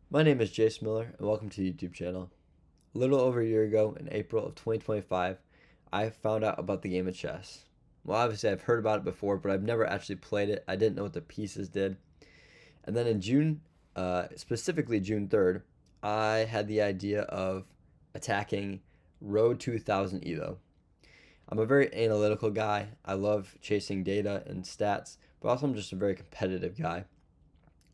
My name is Jace Miller, and welcome to the YouTube channel. A little over a year ago, in April of 2025, I found out about the game of chess. Well, obviously, I've heard about it before, but I've never actually played it. I didn't know what the pieces did. And then in June, specifically June 3rd, I had the idea of attacking Road 2000 ELO. I'm a very analytical guy. I love chasing data and stats, but also I'm just a very competitive guy.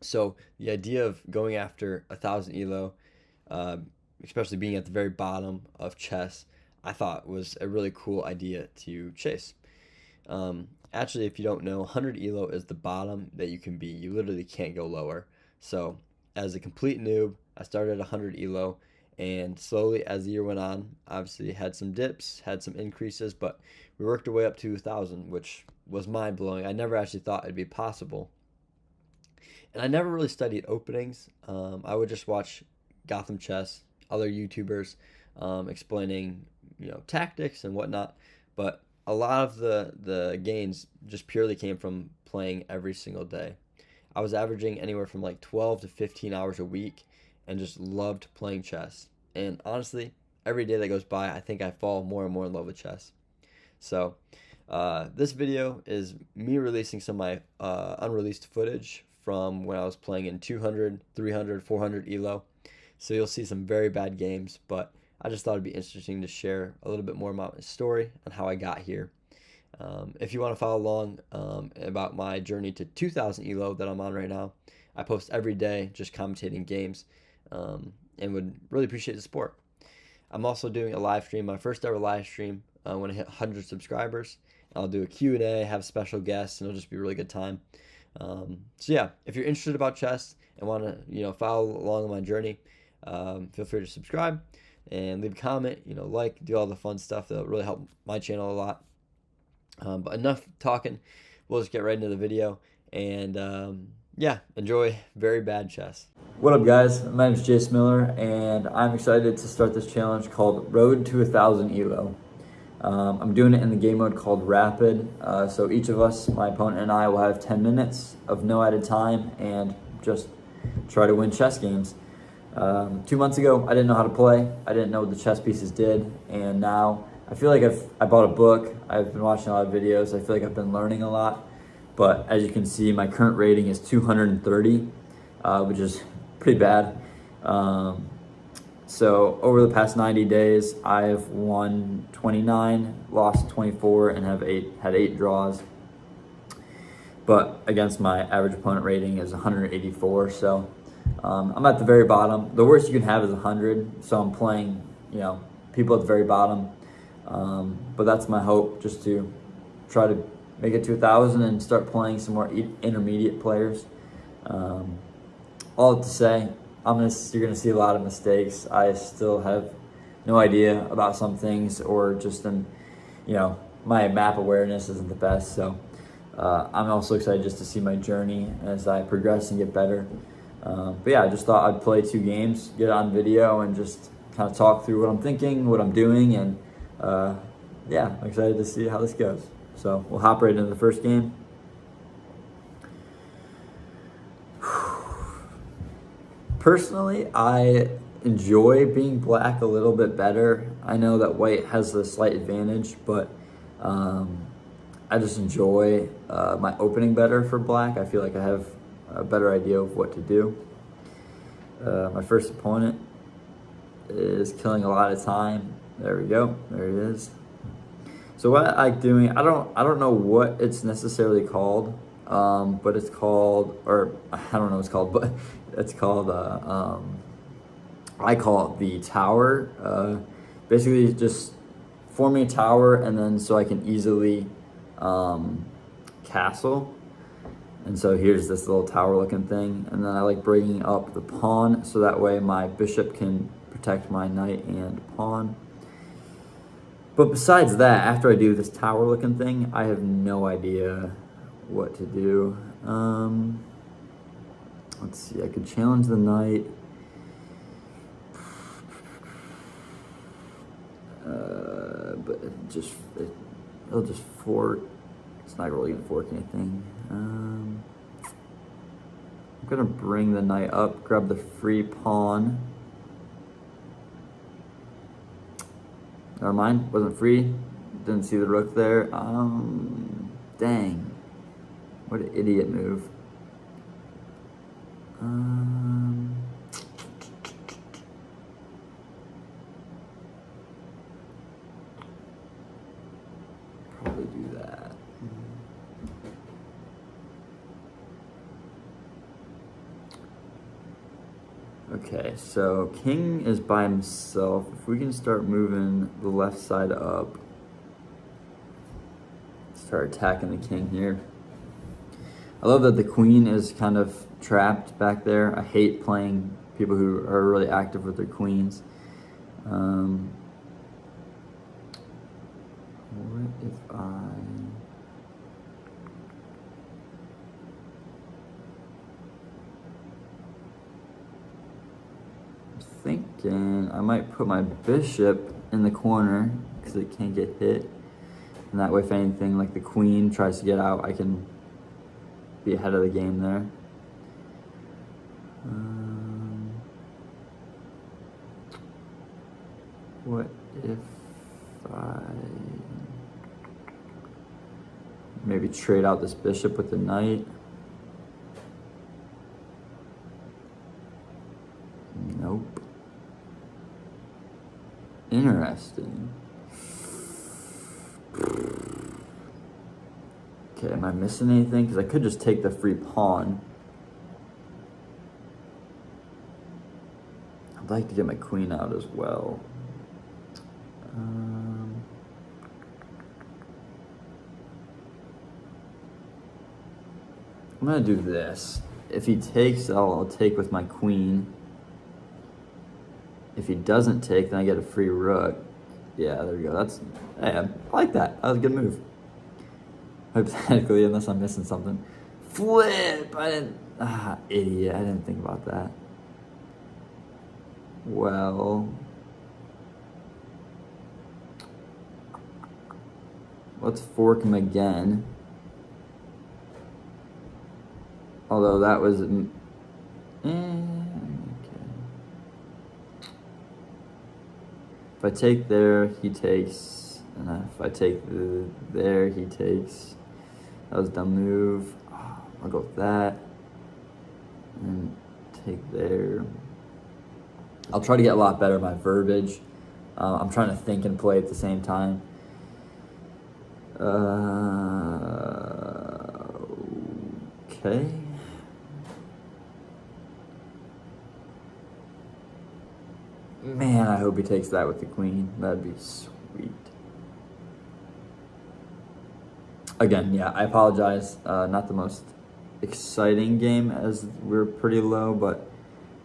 So the idea of going after 1,000 elo, uh, especially being at the very bottom of chess, I thought was a really cool idea to chase. Actually, if you don't know, 100 elo is the bottom that you can be. You literally can't go lower. So as a complete noob, I started at 100 elo, and slowly as the year went on, obviously had some dips, had some increases, but we worked our way up to 1,000, which was mind blowing. I never actually thought it'd be possible, and I never really studied openings. I would just watch Gotham Chess, other YouTubers explaining, tactics and whatnot. But a lot of the gains just purely came from playing every single day. I was averaging anywhere from like 12 to 15 hours a week, and just loved playing chess. And honestly, every day that goes by, I think I fall more and more in love with chess. So, this video is me releasing some of my unreleased footage from when I was playing in 200, 300, 400 elo. So you'll see some very bad games, but I just thought it'd be interesting to share a little bit more about my story and how I got here. If you want to follow along about my journey to 2000 elo that I'm on right now, I post every day just commentating games, and would really appreciate the support. I'm also doing a live stream, my first ever live stream, when I hit 100 subscribers. I'll do a Q&A, have special guests, and it'll just be a really good time. So yeah, if you're interested about chess and want to, follow along on my journey, feel free to subscribe and leave a comment, like, do all the fun stuff that'll really help my channel a lot. But enough talking. We'll just get right into the video, and yeah, enjoy very bad chess. What up, guys? My name is Jace Miller, and I'm excited to start this challenge called Road to 1,000 Elo. I'm doing it in the game mode called Rapid. So each of us, my opponent and I, will have 10 minutes of no added time and just try to win chess games. 2 months ago, I didn't know how to play. I didn't know what the chess pieces did, and now I feel like I bought a book. I've been watching a lot of videos. I feel like I've been learning a lot. But as you can see, my current rating is 230, which is pretty bad. So over the past 90 days, I've won 29, lost 24, and had eight draws. But against my average opponent rating is 184. So I'm at the very bottom. The worst you can have is 100. So I'm playing, people at the very bottom. But that's my hope, just to try to make it to 1,000 and start playing some more intermediate players. All to say, you're gonna see a lot of mistakes. I still have no idea about some things, or just my map awareness isn't the best. So I'm also excited just to see my journey as I progress and get better. But yeah, I just thought I'd play 2 games, get it on video, and just kind of talk through what I'm thinking, what I'm doing, and yeah, I'm excited to see how this goes. So we'll hop right into the first game. Personally, I enjoy being black a little bit better. I know that white has the slight advantage, but I just enjoy my opening better for black. I feel like I have a better idea of what to do. My first opponent is killing a lot of time. There we go. There it is. So what I like doing, I don't know what it's necessarily called, but it's called, or I don't know what it's called, but it's called, I call it the tower. Basically just forming a tower, and then so I can easily castle. And so here's this little tower looking thing, and then I like bringing up the pawn so that way my bishop can protect my knight and pawn. But besides that, after I do this tower looking thing, I have no idea what to do. Let's see, I could challenge the knight. But it'll just fork. It's not really gonna fork anything. gonna bring the knight up, grab the free pawn. Never mind, wasn't free. Didn't see the rook there. Dang. What an idiot move. Probably do that. Okay, so king is by himself. If we can start moving the left side up, start attacking the king here. I love that the queen is kind of trapped back there. I hate playing people who are really active with their queens. What if I... thinking I might put my bishop in the corner because it can't get hit, and that way if anything like the queen tries to get out, I can be ahead of the game there. What if I maybe trade out this bishop with the knight? Nope. Interesting. Okay, am I missing anything? Because I could just take the free pawn. I'd like to get my queen out as well. I'm gonna do this. If he takes, I'll take with my queen. If he doesn't take, then I get a free rook. Yeah, there we go. That's, hey, I like that. That was a good move. Hypothetically, unless I'm missing something. Flip! I didn't, idiot. I didn't think about that. Well, let's fork him again. Although that was, okay. If I take there, he takes, and if I take there, he takes. That was a dumb move. I'll go with that, and take there. I'll try to get a lot better at my verbiage. I'm trying to think and play at the same time. Okay. Man, I hope he takes that with the queen. That'd be sweet. Again, yeah, I apologize. Not the most exciting game as we're pretty low, but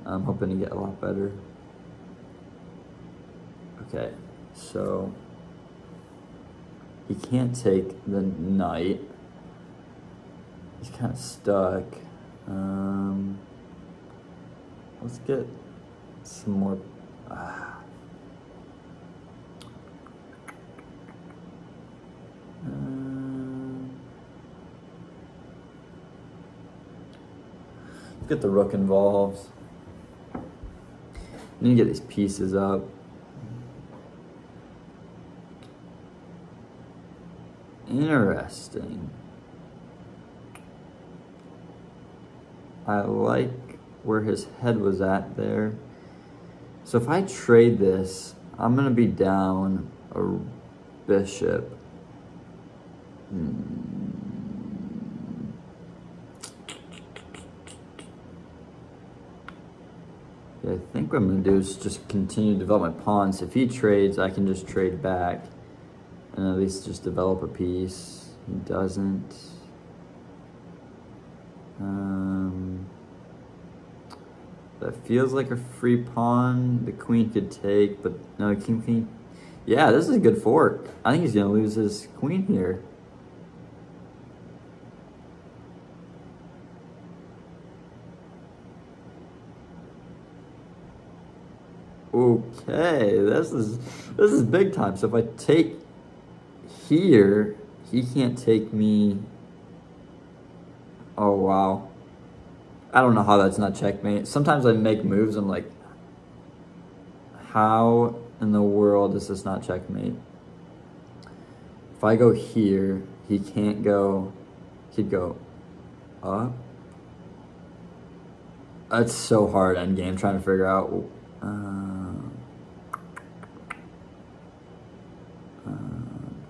I'm hoping to get a lot better. Okay, so he can't take the knight. He's kind of stuck. Let's get some more. Let's get the rook involved. Need to get these pieces up. Interesting. I like where his head was at there. So if I trade this, I'm going to be down a bishop. Yeah, I think what I'm going to do is just continue to develop my pawns. If he trades, I can just trade back and at least just develop a piece. He doesn't. That feels like a free pawn. The queen could take, but no, king. Yeah, this is a good fork. I think he's gonna lose his queen here. Okay, this is big time. So if I take here, he can't take me. Oh wow. I don't know how that's not checkmate. Sometimes I make moves, I'm like, how in the world is this not checkmate? If I go here, he can't go, he'd go up. That's so hard endgame, trying to figure out.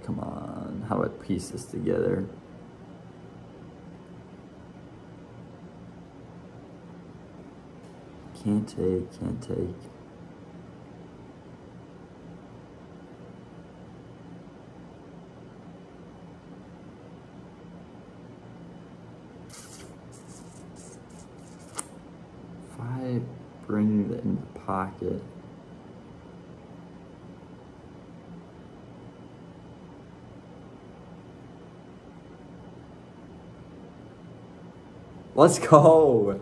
Come on, how do I piece this together? Can't take. If I bring it in the pocket. Let's go.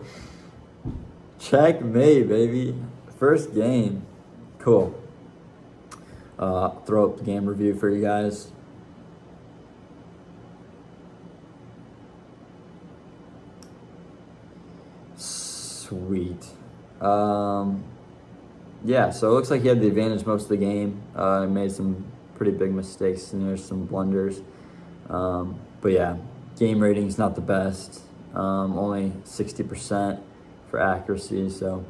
Checkmate, baby. First game. Cool. Throw up the game review for you guys. Sweet. Yeah, so it looks like he had the advantage most of the game. Made some pretty big mistakes and there's some blunders. But yeah, game rating's not the best. Only 60% for accuracy. So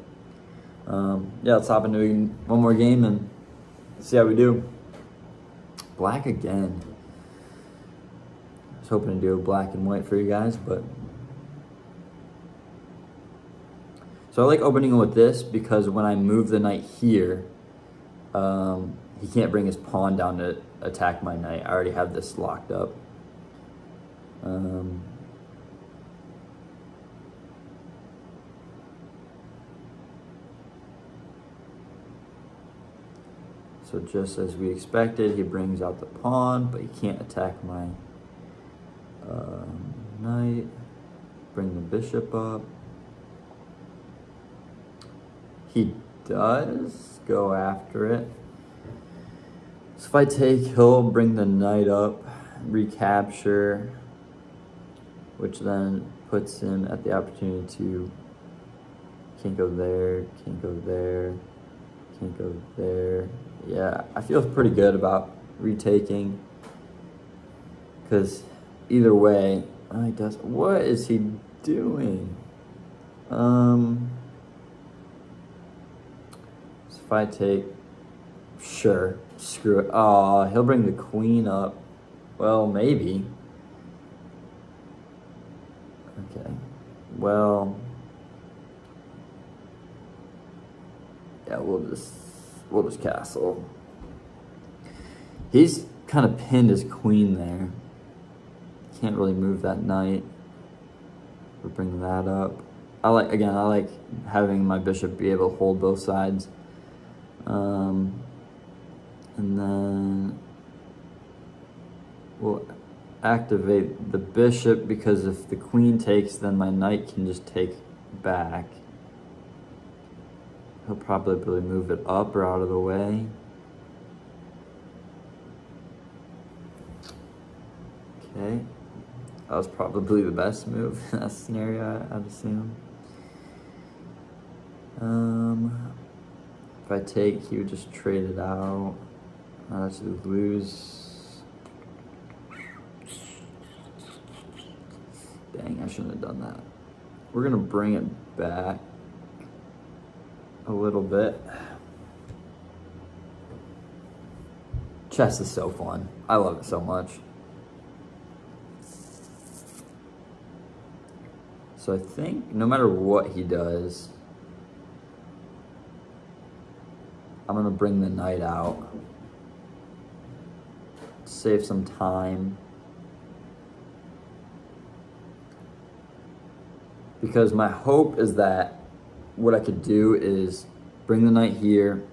yeah, let's hop into one more game and see how we do. Black again. I was hoping to do a black and white for you guys, but so I like opening with this because when I move the knight here, he can't bring his pawn down to attack my knight. I already have this locked up. So just as we expected, he brings out the pawn, but he can't attack my knight. Bring the bishop up. He does go after it. So if I take, he'll bring the knight up, recapture, which then puts him at the opportunity to can't go there, can't go there, can't go there. Yeah, I feel pretty good about retaking because either way, he does. What is he doing? So if I take, sure, screw it. Oh, he'll bring the queen up. Well, maybe. Okay. Well, yeah, we'll just castle. He's kind of pinned his queen there. Can't really move that knight. We'll bring that up. I like having my bishop be able to hold both sides. And then we'll activate the bishop because if the queen takes, then my knight can just take back. He'll probably move it up or out of the way. Okay. That was probably the best move in that scenario, I'd assume. If I take, he would just trade it out. Let's lose. Dang, I shouldn't have done that. We're gonna bring it back a little bit. Chess is so fun. I love it so much. So I think no matter what he does, I'm gonna bring the knight out. Save some time. Because my hope is that what I could do is bring the knight here.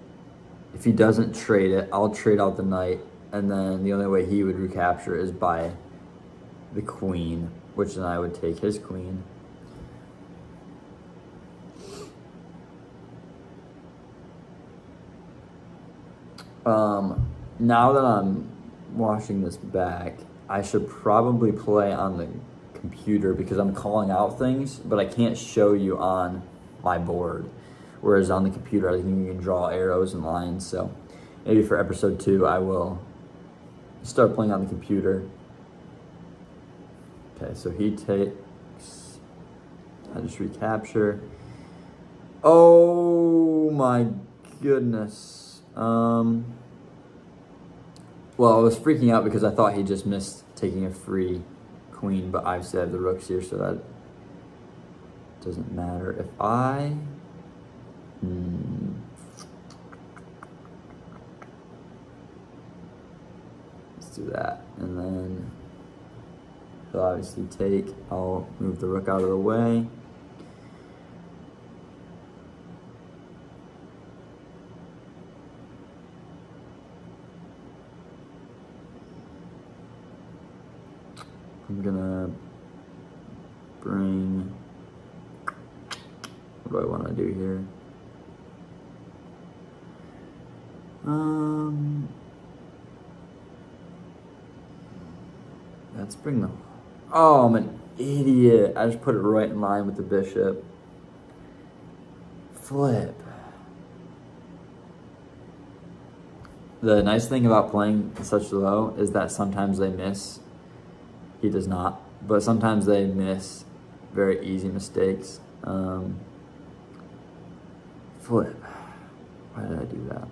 If he doesn't trade it, I'll trade out the knight, and then the only way he would recapture is by the queen, which then I would take his queen. Now that I'm washing this back, I should probably play on the computer because I'm calling out things, but I can't show you on my board. Whereas on the computer, I think you can draw arrows and lines. So maybe for episode 2, I will start playing on the computer. Okay, so he takes, I just recapture. Oh my goodness. Well, I was freaking out because I thought he just missed taking a free queen, but obviously I have the rooks here, so that doesn't matter. If I... let's do that. And then he'll obviously take, I'll move the rook out of the way. I'm gonna bring, what do I want to do here? Let's bring the, oh, I'm an idiot. I just put it right in line with the bishop. Flip. The nice thing about playing such low is that sometimes they miss. He does not, but sometimes they miss very easy mistakes. Flip. Why did I do that?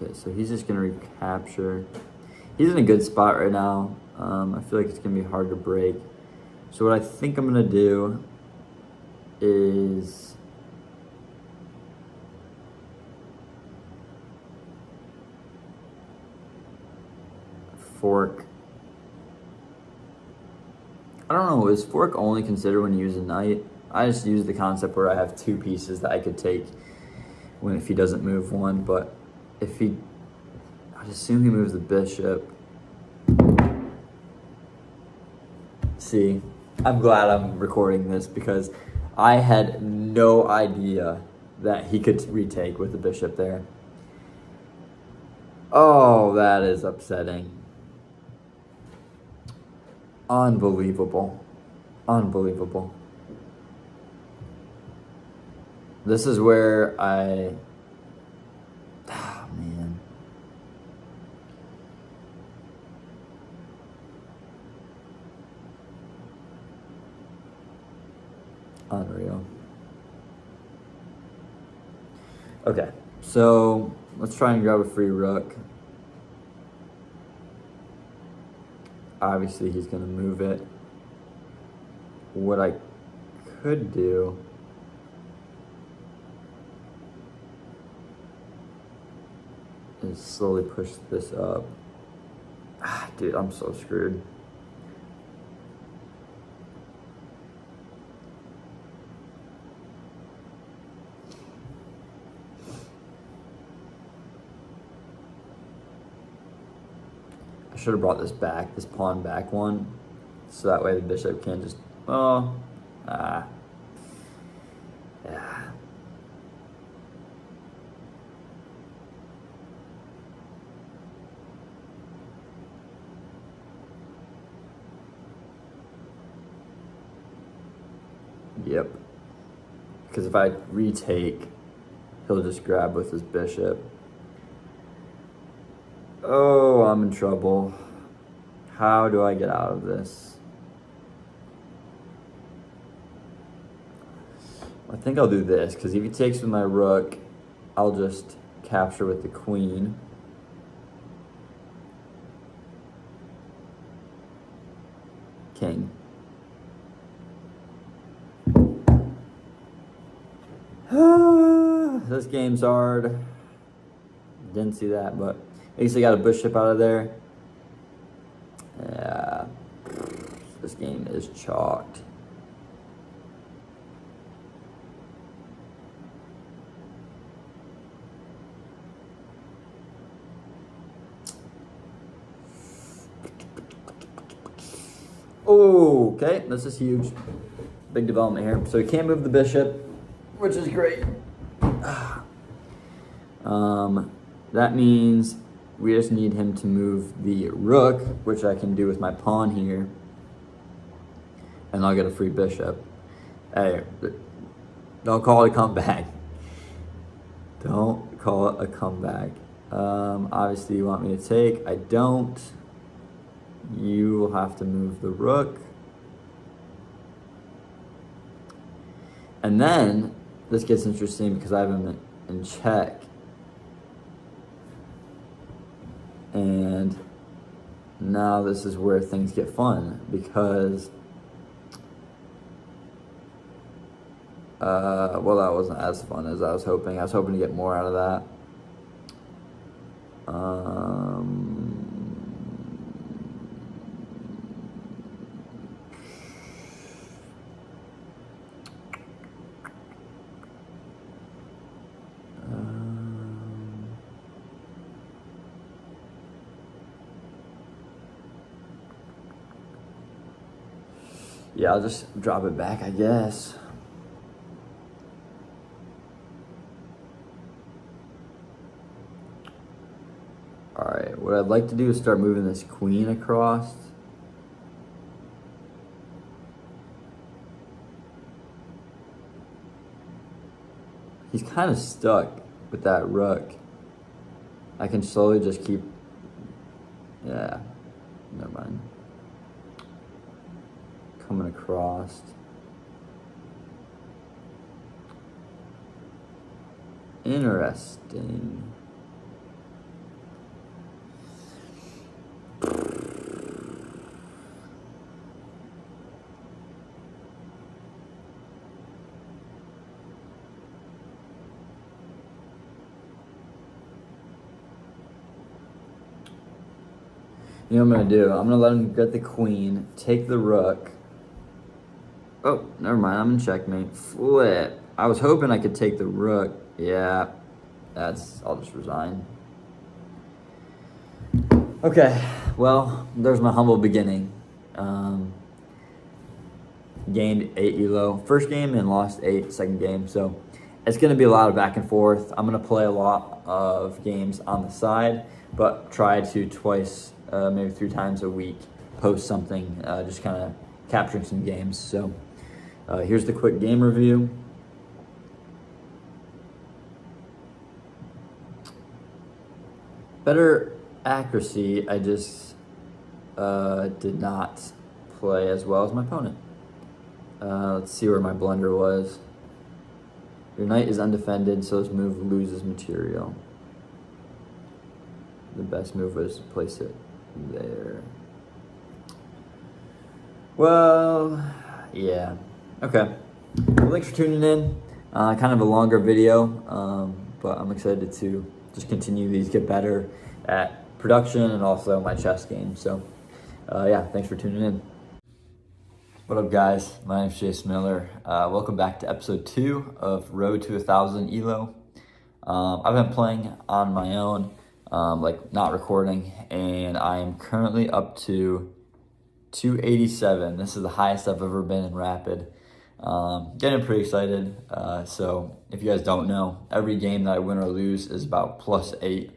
Okay, so he's just gonna recapture. He's in a good spot right now. I feel like it's gonna be hard to break. So what I think I'm gonna do is fork. I don't know, is fork only considered when you use a knight? I just use the concept where I have 2 pieces that I could take when if he doesn't move one, but if he, I'd assume he moves the bishop. See, I'm glad I'm recording this because I had no idea that he could retake with the bishop there. Oh, that is upsetting. Unbelievable. Unbelievable. This is where I... Oh, man. Unreal. Okay, so let's try and grab a free rook. Obviously, he's going to move it. What I could do is slowly push this up. Ah, dude, I'm so screwed. I should have brought this back, this pawn back one, so that way the bishop can't just, oh, yeah. Yep. Because if I retake, he'll just grab with his bishop. Oh, I'm in trouble. How do I get out of this? I think I'll do this, because if he takes with my rook, I'll just capture with the queen. King. This game's hard. Didn't see that, but at least I got a bishop out of there. Yeah, this game is chalked. Oh, okay, this is huge. Big development here. So he can't move the bishop, which is great. That means we just need him to move the rook, which I can do with my pawn here. And I'll get a free bishop. Hey, don't call it a comeback. Don't call it a comeback. Obviously you want me to take. I don't. You will have to move the rook. And then, this gets interesting because I have him in check. And now this is where things get fun because well, that wasn't as fun as I was hoping. I was hoping to get more out of that. Yeah, I'll just drop it back, I guess. Alright, what I'd like to do is start moving this queen across. He's kind of stuck with that rook. I can slowly just keep... Yeah, never mind. Coming across. Interesting. You know what I'm gonna do? I'm gonna let him get the queen, take the rook. Oh, never mind, I'm in checkmate. Flip. I was hoping I could take the rook. Yeah, I'll just resign. Okay, well, there's my humble beginning. Gained 8 elo. First game and lost 8 second game, so it's gonna be a lot of back and forth. I'm gonna play a lot of games on the side, but try to twice, maybe 3 times a week, post something, just kind of capturing some games. So here's the quick game review. Better accuracy, I just did not play as well as my opponent. Let's see where my blunder was. Your knight is undefended, so this move loses material. The best move was to place it there. Well, yeah. Okay. Well, thanks for tuning in. Kind of a longer video, but I'm excited to just continue these, get better at production and also my chess game. So, yeah, thanks for tuning in. What up, guys? My name's Jace Miller. Welcome back to episode 2 of Road to 1,000 Elo. I've been playing on my own, like not recording, and I am currently up to 287. This is the highest I've ever been in Rapid. Getting pretty excited. So if you guys don't know, every game that I win or lose is about +8.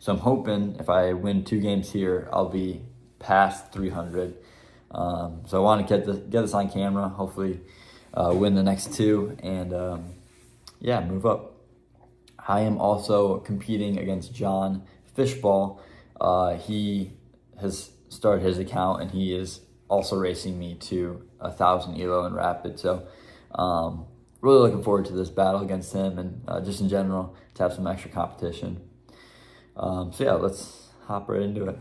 So I'm hoping if I win 2 games here, I'll be past 300. So I want to get this on camera, hopefully win the next 2, and yeah, move up. I am also competing against John Fishball. He has started his account, and he is also racing me to 1,000 elo in Rapid. So really looking forward to this battle against him, and just in general to have some extra competition. So yeah, let's hop right into it.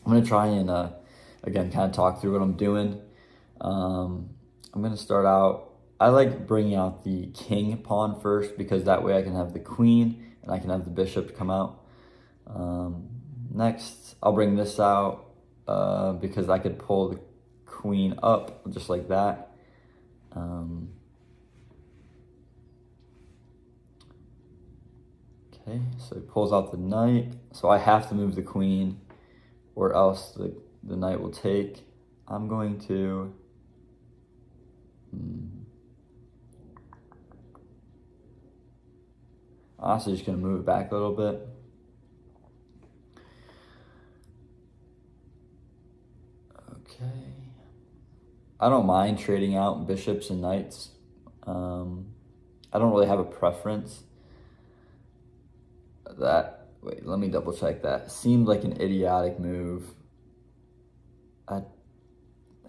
I'm gonna try and again kind of talk through what I'm doing. I'm gonna start out. I like bringing out the king pawn first because that way I can have the queen and I can have the bishop come out. Next, I'll bring this out because I could pull the queen up just like that. Okay, so he pulls out the knight. So I have to move the queen or else the knight will take. I'm going to... Honestly, just going to move it back a little bit. Okay. I don't mind trading out bishops and knights. I don't really have a preference. Wait, let me double check that. Seemed like an idiotic move. I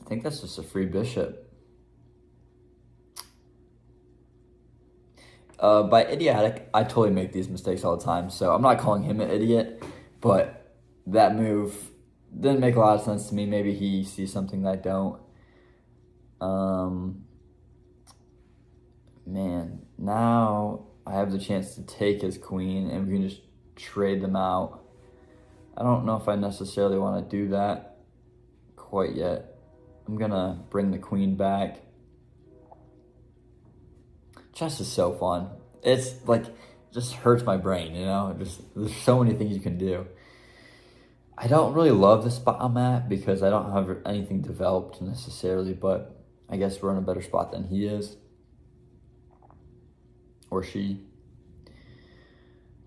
think that's just a free bishop. By idiotic, I totally make these mistakes all the time, so I'm not calling him an idiot, but that move didn't make a lot of sense to me. Maybe he sees something that I don't. Man, now I have the chance to take his queen, and we can just trade them out. I don't know if I necessarily want to do that quite yet. I'm gonna bring the queen back. Chess is so fun. It's like, just hurts my brain, you know? There's so many things you can do. I don't really love the spot I'm at because I don't have anything developed necessarily, but I guess we're in a better spot than he is. Or she.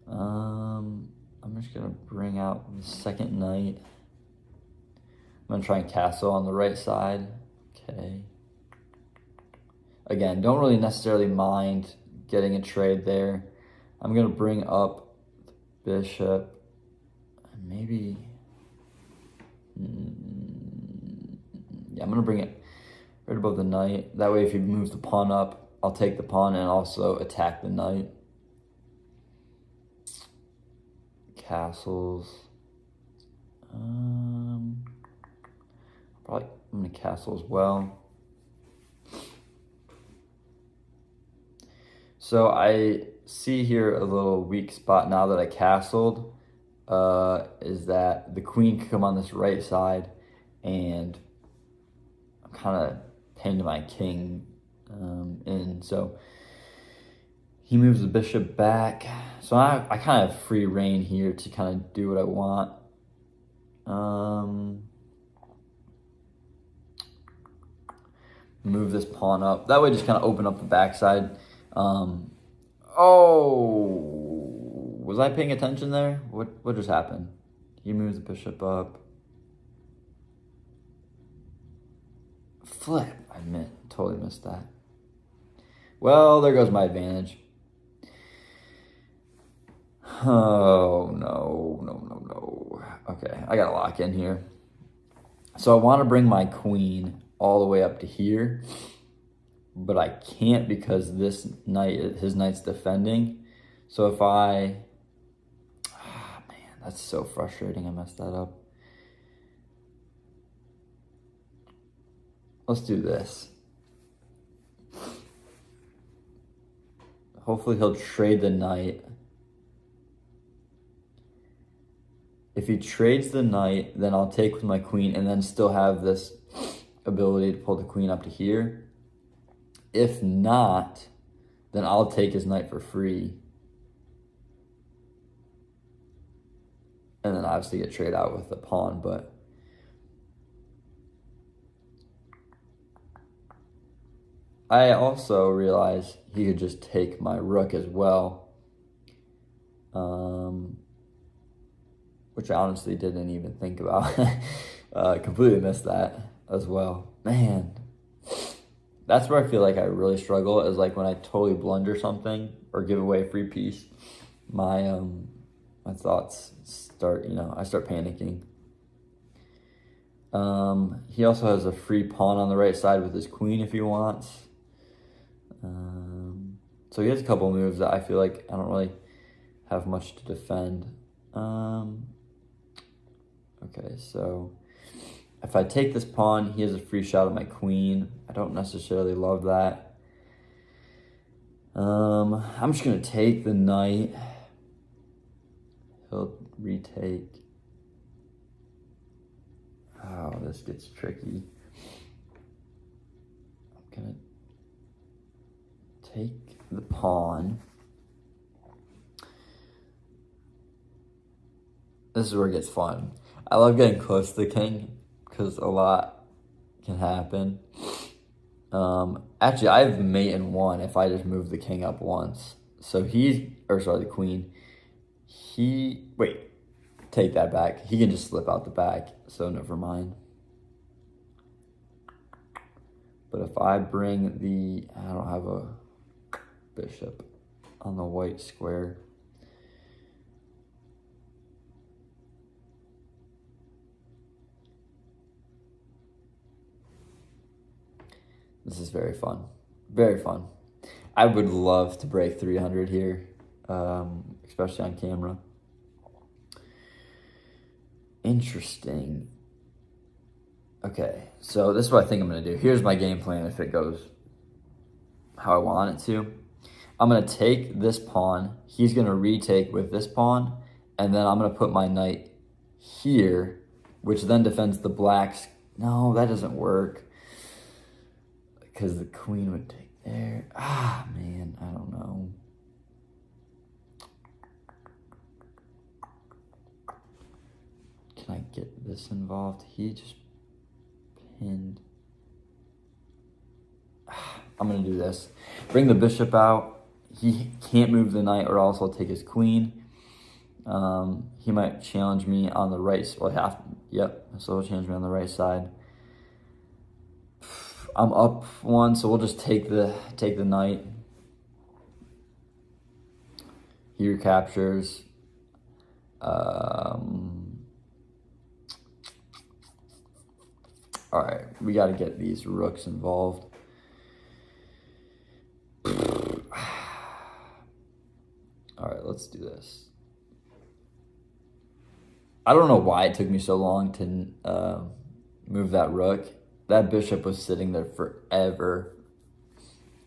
I'm just gonna bring out the second knight. I'm gonna try and castle on the right side. Okay. Again, don't really necessarily mind getting a trade there. I'm going to bring up the bishop. Maybe... yeah, I'm going to bring it right above the knight. That way if he moves the pawn up, I'll take the pawn and also attack the knight. Castles. Probably I'm going to castle as well. So I see here a little weak spot now that I castled, is that the queen could come on this right side, and I'm kind of pinned my king in. So he moves the bishop back. So I kind of have free reign here to kind of do what I want. Move this pawn up. That way just kind of open up the backside. Was I paying attention there? What just happened? He moves the bishop up. Flip. Totally missed that. Well, there goes my advantage. Oh, no. Okay, I gotta lock in here. So I want to bring my queen all the way up to here, but I can't because his knight's defending. So if man, that's so frustrating. I messed that up. Let's do this. Hopefully he'll trade the knight. If he trades the knight, then I'll take with my queen and then still have this ability to pull the queen up to here. If not, then I'll take his knight for free. And then obviously get traded out with the pawn, but I also realized he could just take my rook as well. Which I honestly didn't even think about. Completely missed that as well. Man, that's where I feel like I really struggle, is like when I totally blunder something or give away a free piece, my thoughts start, I start panicking. He also has a free pawn on the right side with his queen if he wants. So he has a couple moves that I feel like I don't really have much to defend. Okay, so if I take this pawn, he has a free shot at my queen. I don't necessarily love that. I'm just going to take the knight. He'll retake. Oh, this gets tricky. I'm going to take the pawn. This is where it gets fun. I love getting close to the king because a lot can happen. Actually, I have mate in 1 if I just move the king up once. So the queen. Wait, take that back. He can just slip out the back, so never mind. But if I bring I don't have a bishop on the white square. This is very fun. Very fun. I would love to break 300 here, especially on camera. Interesting. Okay, so this is what I think I'm going to do. Here's my game plan if it goes how I want it to. I'm going to take this pawn. He's going to retake with this pawn. And then I'm going to put my knight here, which then defends the blacks. No, that doesn't work. Because the queen would take there. Ah, man, I don't know. Can I get this involved? He just pinned. I'm going to do this. Bring the bishop out. He can't move the knight or else I'll take his queen. He might challenge me on the right. So he'll challenge me on the right side. I'm up 1, so we'll just take the knight. He recaptures. All right, we got to get these rooks involved. All right, let's do this. I don't know why it took me so long to move that rook. That bishop was sitting there forever.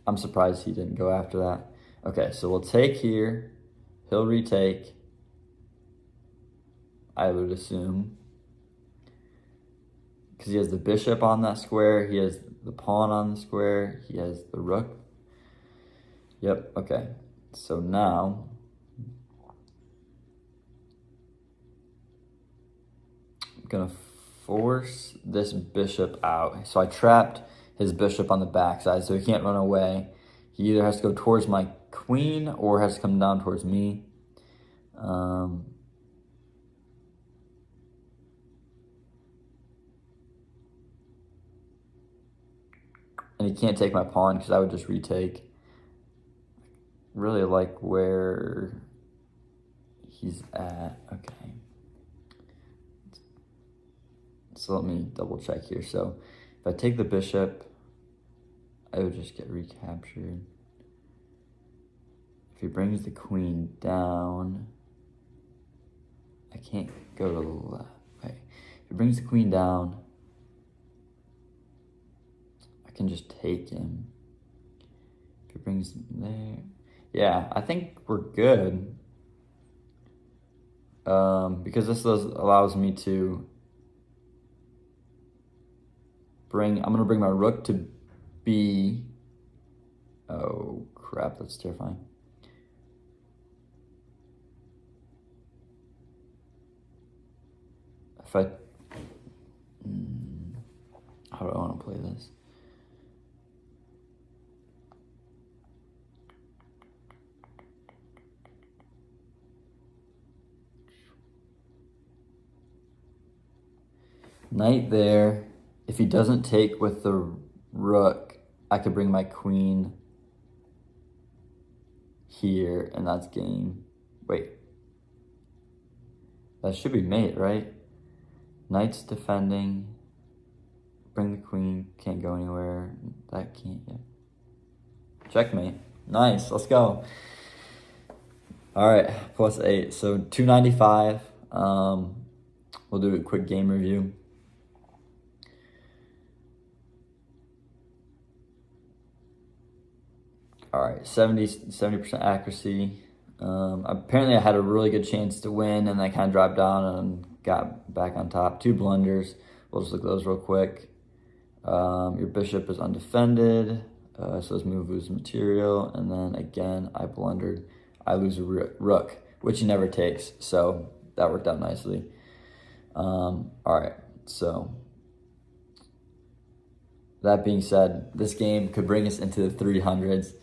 I'm surprised he didn't go after that. Okay, so we'll take here. He'll retake, I would assume. Because he has the bishop on that square. He has the pawn on the square. He has the rook. Yep, okay. So now I'm going to force this bishop out. So I trapped his bishop on the backside so he can't run away. He either has to go towards my queen or has to come down towards me. And he can't take my pawn because I would just retake. Really like where he's at. Okay. So let me double check here. So if I take the bishop, I would just get recaptured. If he brings the queen down, I can't go to the left. Okay. If he brings the queen down, I can just take him. If he brings him there, yeah, I think we're good. Because this allows me to I'm going to bring my rook to B. Oh, crap, that's terrifying. How do I want to play this? Knight there. If he doesn't take with the rook, I could bring my queen here, and that's game. Wait. That should be mate, right? Knight's defending. Bring the queen. Can't go anywhere. That can't yet. Checkmate. Nice. Let's go. All right. +8. So 295. We'll do a quick game review. All right, 70% accuracy. Apparently I had a really good chance to win, and I kind of dropped down and got back on top. 2 blunders. We'll just look at those real quick. Your bishop is undefended, so this move loses material. And then again, I blundered. I lose a rook, which he never takes, so that worked out nicely. All right, so that being said, this game could bring us into the 300s.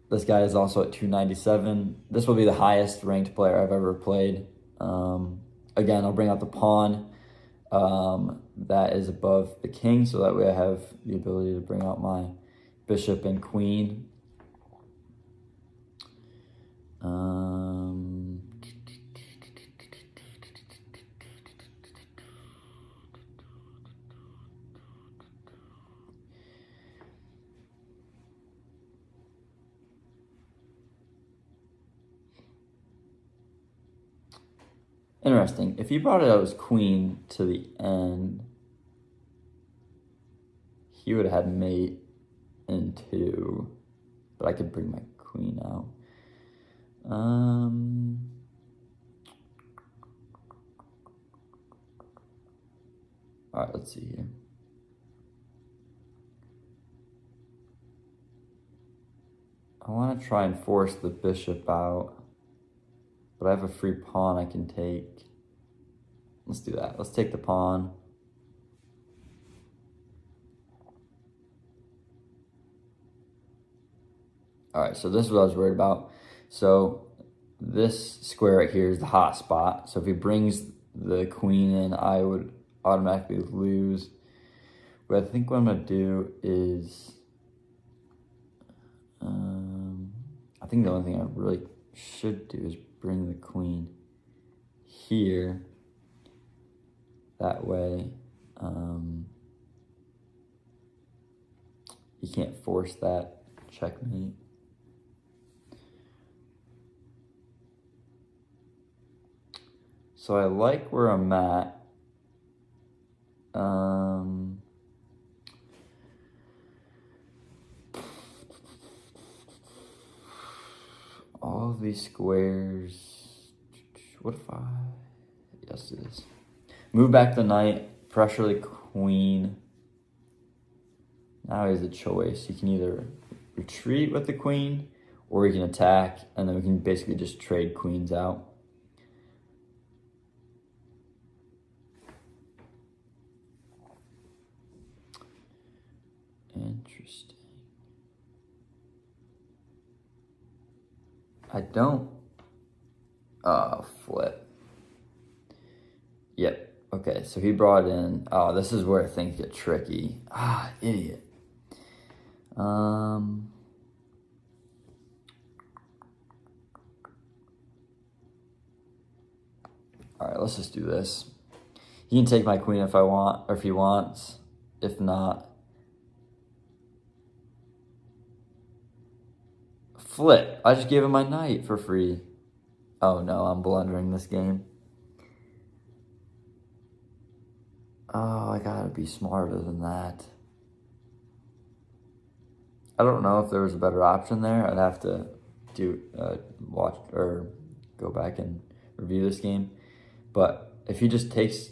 This guy is also at 297. This will be the highest ranked player I've ever played. Again, I'll bring out the pawn that is above the king, so that way I have the ability to bring out my bishop and queen. Interesting. If he brought it out as queen to the end, he would have had mate in 2, but I could bring my queen out. All right, let's see here. I want to try and force the bishop out, but I have a free pawn I can take. Let's do that. Let's take the pawn. All right, so this is what I was worried about. So this square right here is the hot spot. So if he brings the queen in, I would automatically lose. But I think what I'm going to do is, I think the only thing I really should do is bring the queen here. That way, he can't force that checkmate. So I like where I'm at. All of these squares. What if I... Yes, it is. Move back the knight, pressure the queen. Now he has a choice. He can either retreat with the queen, or he can attack, and then we can basically just trade queens out. Interesting. I don't... flip. Yep. Okay, so he brought in... Oh, this is where things get tricky. Idiot. All right, let's just do this. He can take my queen if I want, or if he wants. If not... Flip. I just gave him my knight for free. Oh no, I'm blundering this game. Oh, I gotta be smarter than that. I don't know if there was a better option there. I'd have to watch or go back and review this game. But if he just takes...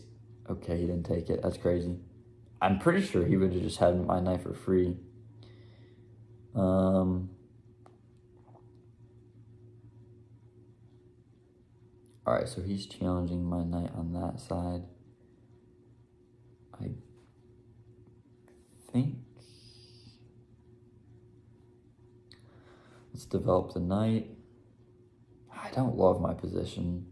Okay, he didn't take it. That's crazy. I'm pretty sure he would have just had my knight for free. All right, so he's challenging my knight on that side. I think... Let's develop the knight. I don't love my position.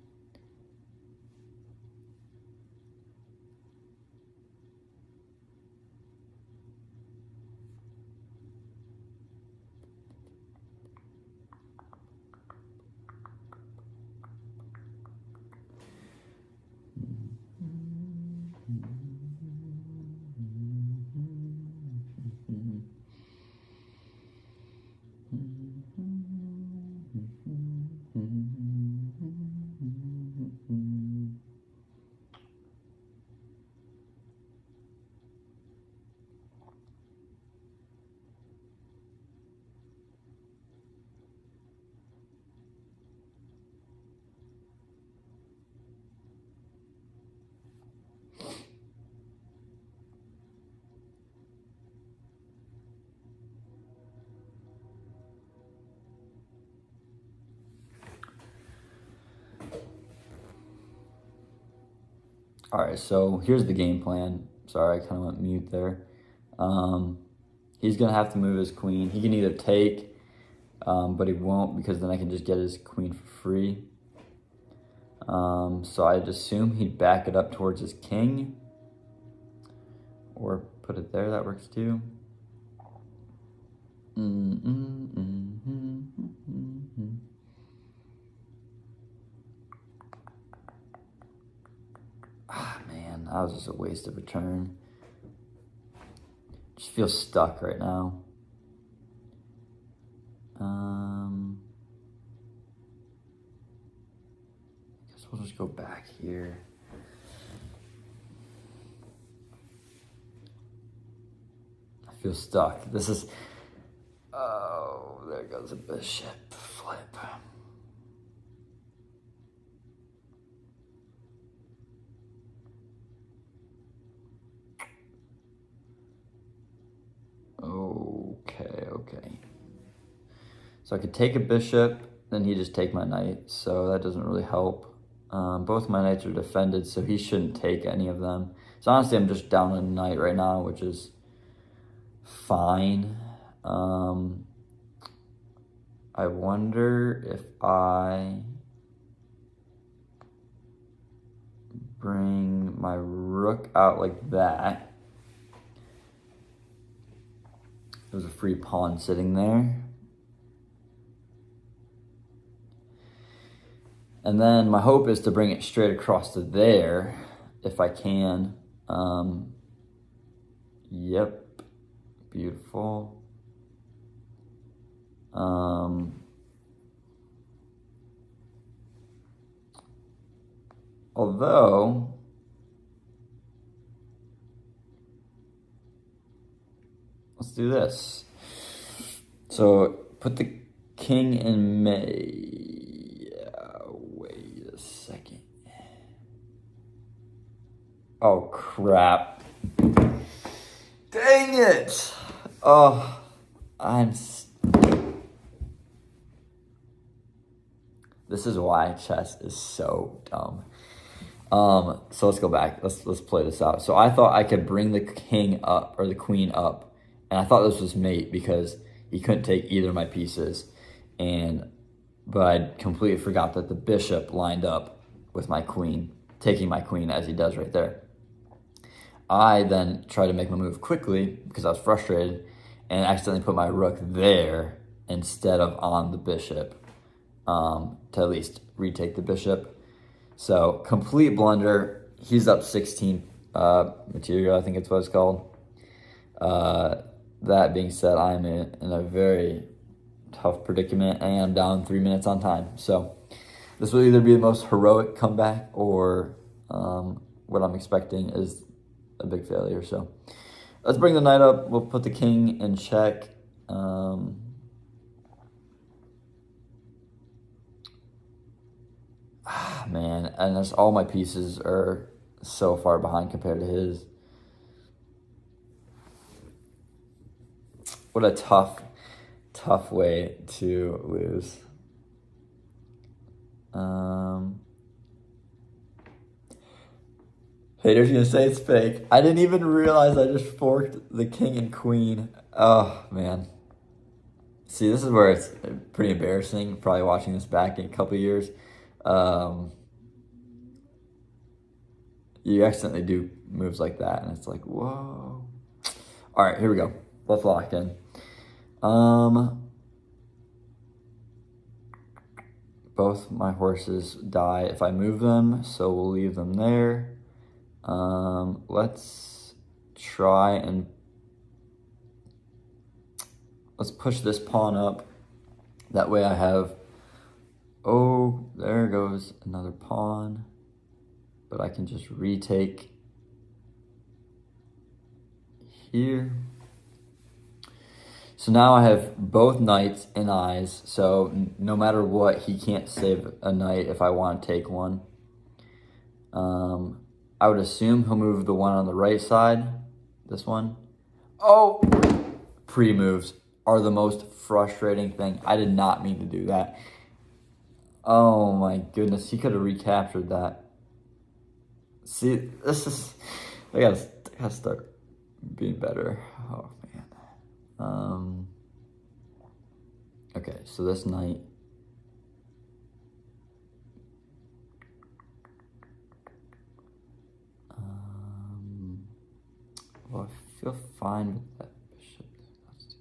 All right, so here's the game plan. Sorry, I kind of went mute there. He's going to have to move his queen. He can either take, but he won't because then I can just get his queen for free. So I'd assume he'd back it up towards his king. Or put it there, that works too. Man, that was just a waste of a turn. Just feel stuck right now. I guess we'll just go back here. I feel stuck. This is... Oh, there goes a bishop flip. Okay. So I could take a bishop, then he just take my knight, so that doesn't really help. Both my knights are defended, so he shouldn't take any of them. So honestly, I'm just down a knight right now, which is fine. I wonder if I bring my rook out like that. There's a free pawn sitting there. And then my hope is to bring it straight across to there, if I can. Yep, beautiful. Although, let's do this. So put the king in May. Wait a second. Oh, crap. Dang it. Oh, this is why chess is so dumb. So let's go back. Let's play this out. So I thought I could bring the king up or the queen up, and I thought this was mate because he couldn't take either of my pieces, but I completely forgot that the bishop lined up with my queen, taking my queen as he does right there. I then tried to make my move quickly because I was frustrated and accidentally put my rook there instead of on the bishop to at least retake the bishop. So complete blunder. He's up 16 material, I think it's what it's called. That being said, I'm in a very tough predicament and I'm down 3 minutes on time. So this will either be the most heroic comeback or what I'm expecting is a big failure. So let's bring the knight up. We'll put the king in check. Man, and there's all my pieces are so far behind compared to his. What a tough way to lose. Haters gonna say it's fake. I didn't even realize I just forked the king and queen. Oh, man. See, this is where it's pretty embarrassing, probably watching this back in a couple of years. You accidentally do moves like that, and it's like, whoa. All right, here we go. Let's lock in. Both my horses die if I move them, so we'll leave them there. Let's try and let's push this pawn up. That way I have, oh, there goes another pawn. But I can just retake here. So now I have both knights in eyes. So no matter what, he can't save a knight if I want to take one. I would assume he'll move the one on the right side. This one. Oh! Pre-moves are the most frustrating thing. I did not mean to do that. Oh my goodness, he could have recaptured that. See, this is, I I gotta start being better. Oh man. Okay, so this knight. Well, I feel fine with that bishop. Let's do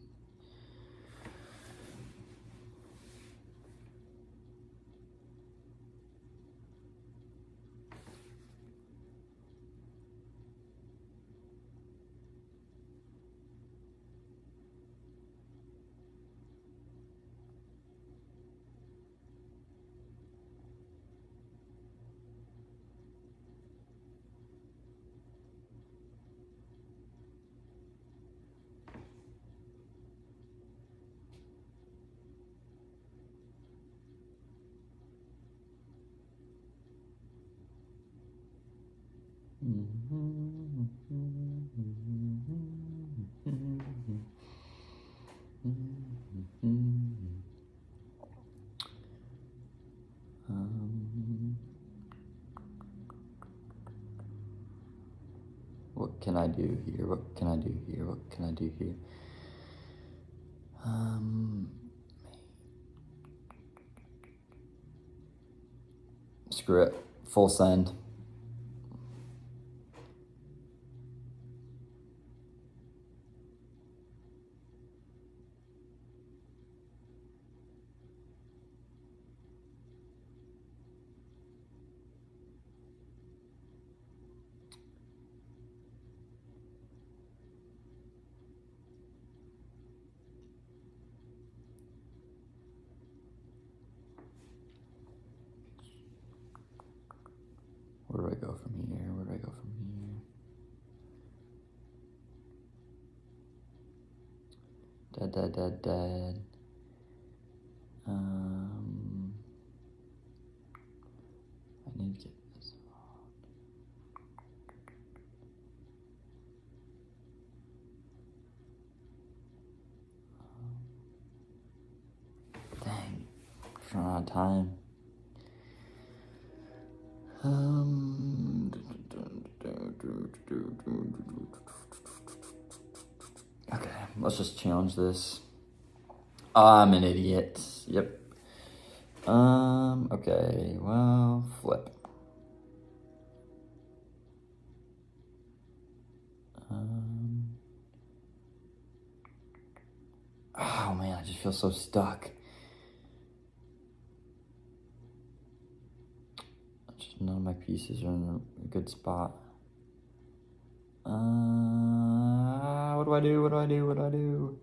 what can I do here? What can I do here? What can I do here? Screw it. Full send. Where do I go from here? Where do I go from here? Dead. I need to get this on. Dang, I'm running out of time. Okay, let's just challenge this. I'm an idiot. Yep. Okay, well, flip. Oh man, I just feel so stuck. Just none of my pieces are in a good spot. What do I do? What do I do? What do I do?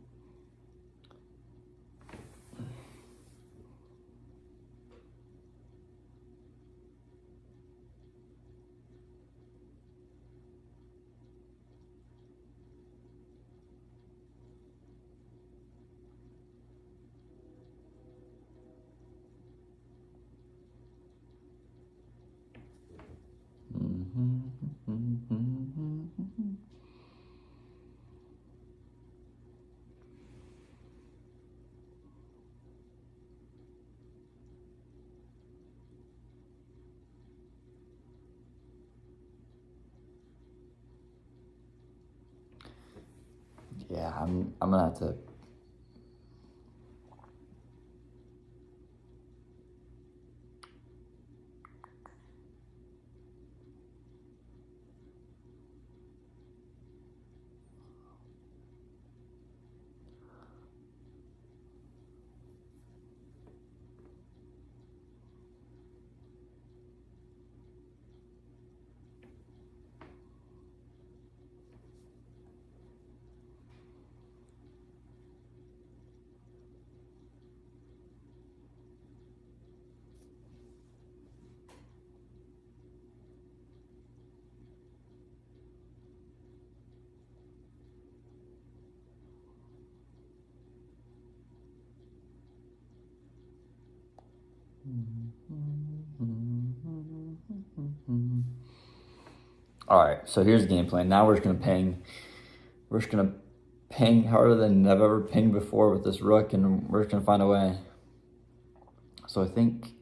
Yeah, I'm gonna have to. All right, so here's the game plan. Now we're just gonna ping. We're just gonna ping harder than I've ever pinged before with this rook, and we're just gonna find a way. So I think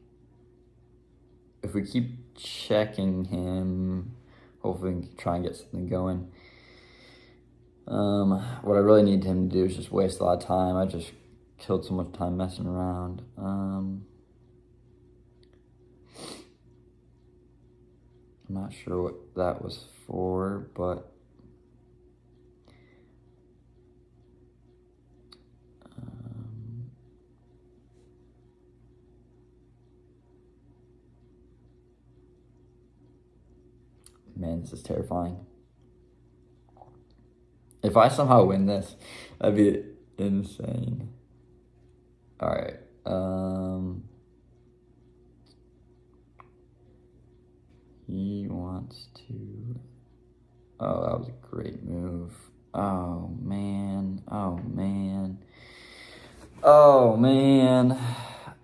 if we keep checking him, hopefully we can try and get something going. What I really need him to do is just waste a lot of time. I just killed so much time messing around. I'm not sure what that was for, but man, this is terrifying. If I somehow win this, that'd be insane. All right. He wants to. Oh, that was a great move. Oh man. Oh man. Oh man.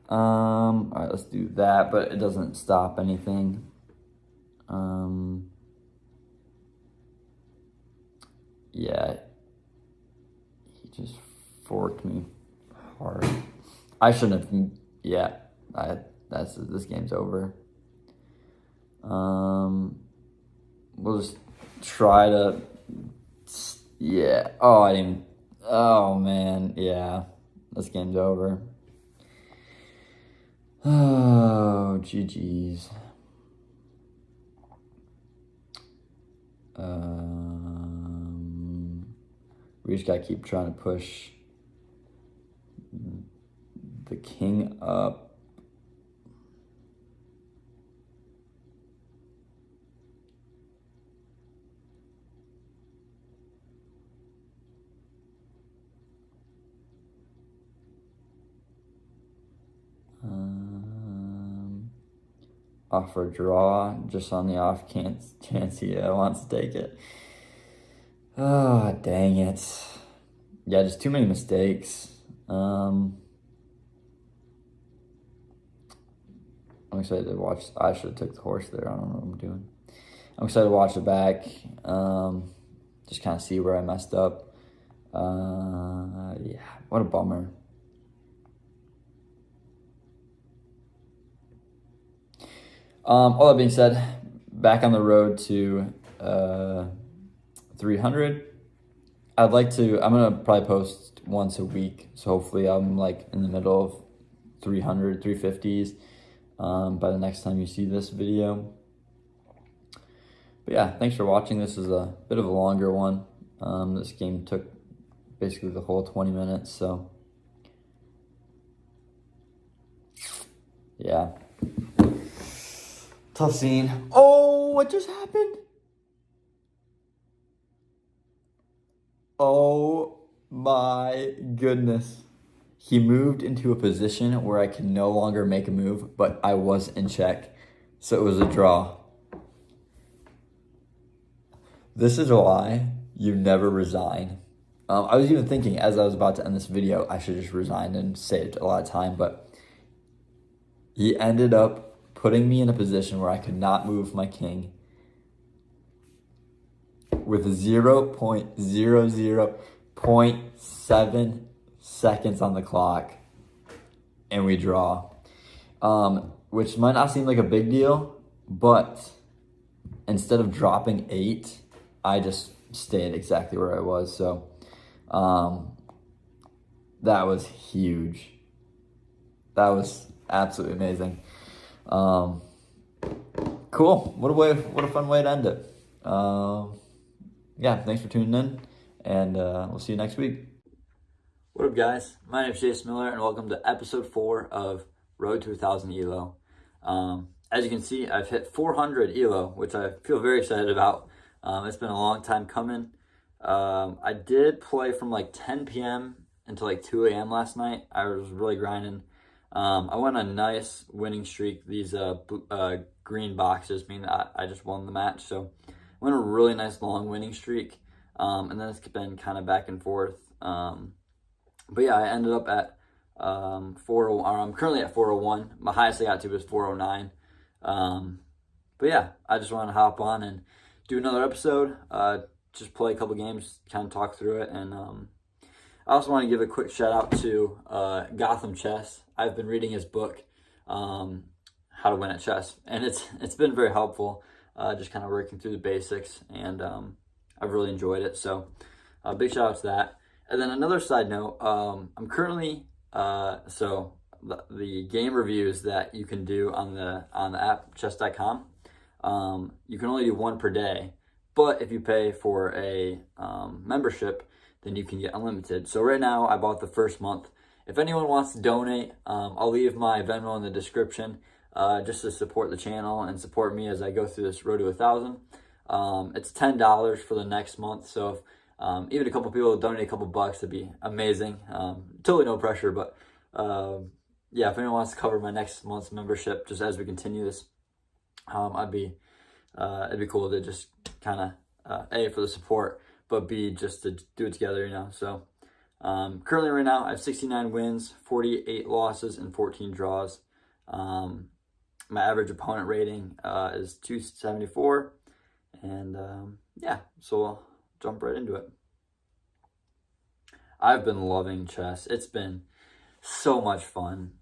All right, let's do that, but it doesn't stop anything. Yeah. He just forked me hard. I shouldn't have. Yeah. This game's over. We'll just try to. Yeah. Oh, I didn't. Oh man. Yeah. This game's over. Oh, GG's. We just gotta keep trying to push the king up. Offer draw, just on the off chance he wants to take it. Oh, dang it. Yeah, just too many mistakes. I'm excited to watch. I should have took the horse there. I don't know what I'm doing. I'm excited to watch it back. Just kind of see where I messed up. Yeah, what a bummer. All that being said, back on the road to 300. I'm gonna probably post once a week, so hopefully I'm like in the middle of 300, 350s by the next time you see this video. But yeah, thanks for watching. This is a bit of a longer one. This game took basically the whole 20 minutes, so yeah. Tough scene. Oh, what just happened? Oh my goodness. He moved into a position where I could no longer make a move, but I was in check. So it was a draw. This is why you never resign. I was even thinking as I was about to end this video, I should just resign and save a lot of time, but he ended up putting me in a position where I could not move my king with 0.00.7 seconds on the clock, and we draw. Which might not seem like a big deal, but instead of dropping 8, I just stayed exactly where I was. So that was huge. That was absolutely amazing. Cool. What a fun way to end it. Yeah, thanks for tuning in, and we'll see you next week. What up, guys? My name is Jason Miller, and welcome to episode 4 of Road to 1,000 ELO. As you can see, I've hit 400 ELO, which I feel very excited about. It's been a long time coming. I did play from like 10 p.m. until like 2 a.m. last night. I was really grinding. I went on a nice winning streak. These green boxes mean that I just won the match. So I went a really nice long winning streak. And then it's been kind of back and forth. But yeah, I ended up at 401. I'm currently at 401. My highest I got to was 409. But yeah, I just want to hop on and do another episode. Just play a couple games, kind of talk through it, and I also want to give a quick shout out to Gotham Chess. I've been reading his book, How to Win at Chess, and it's been very helpful. Just kind of working through the basics, and I've really enjoyed it. So Big shout out to that. And then another side note, I'm currently so the game reviews that you can do on the app chess.com, you can only do one per day. But if you pay for a membership, then you can get unlimited. So right now, I bought the first month. If anyone wants to donate, I'll leave my Venmo in the description just to support the channel and support me as I go through this road to 1,000. It's $10 for the next month. So if even a couple people donate a couple bucks, it'd be amazing. Totally no pressure, but yeah, if anyone wants to cover my next month's membership, just as we continue this, it'd be cool to just kind of A, for the support, but B, just to do it together, you know. So currently right now I have 69 wins, 48 losses, and 14 draws. My average opponent rating is 274, and yeah, so I'll jump right into it. I've been loving chess. It's been so much fun.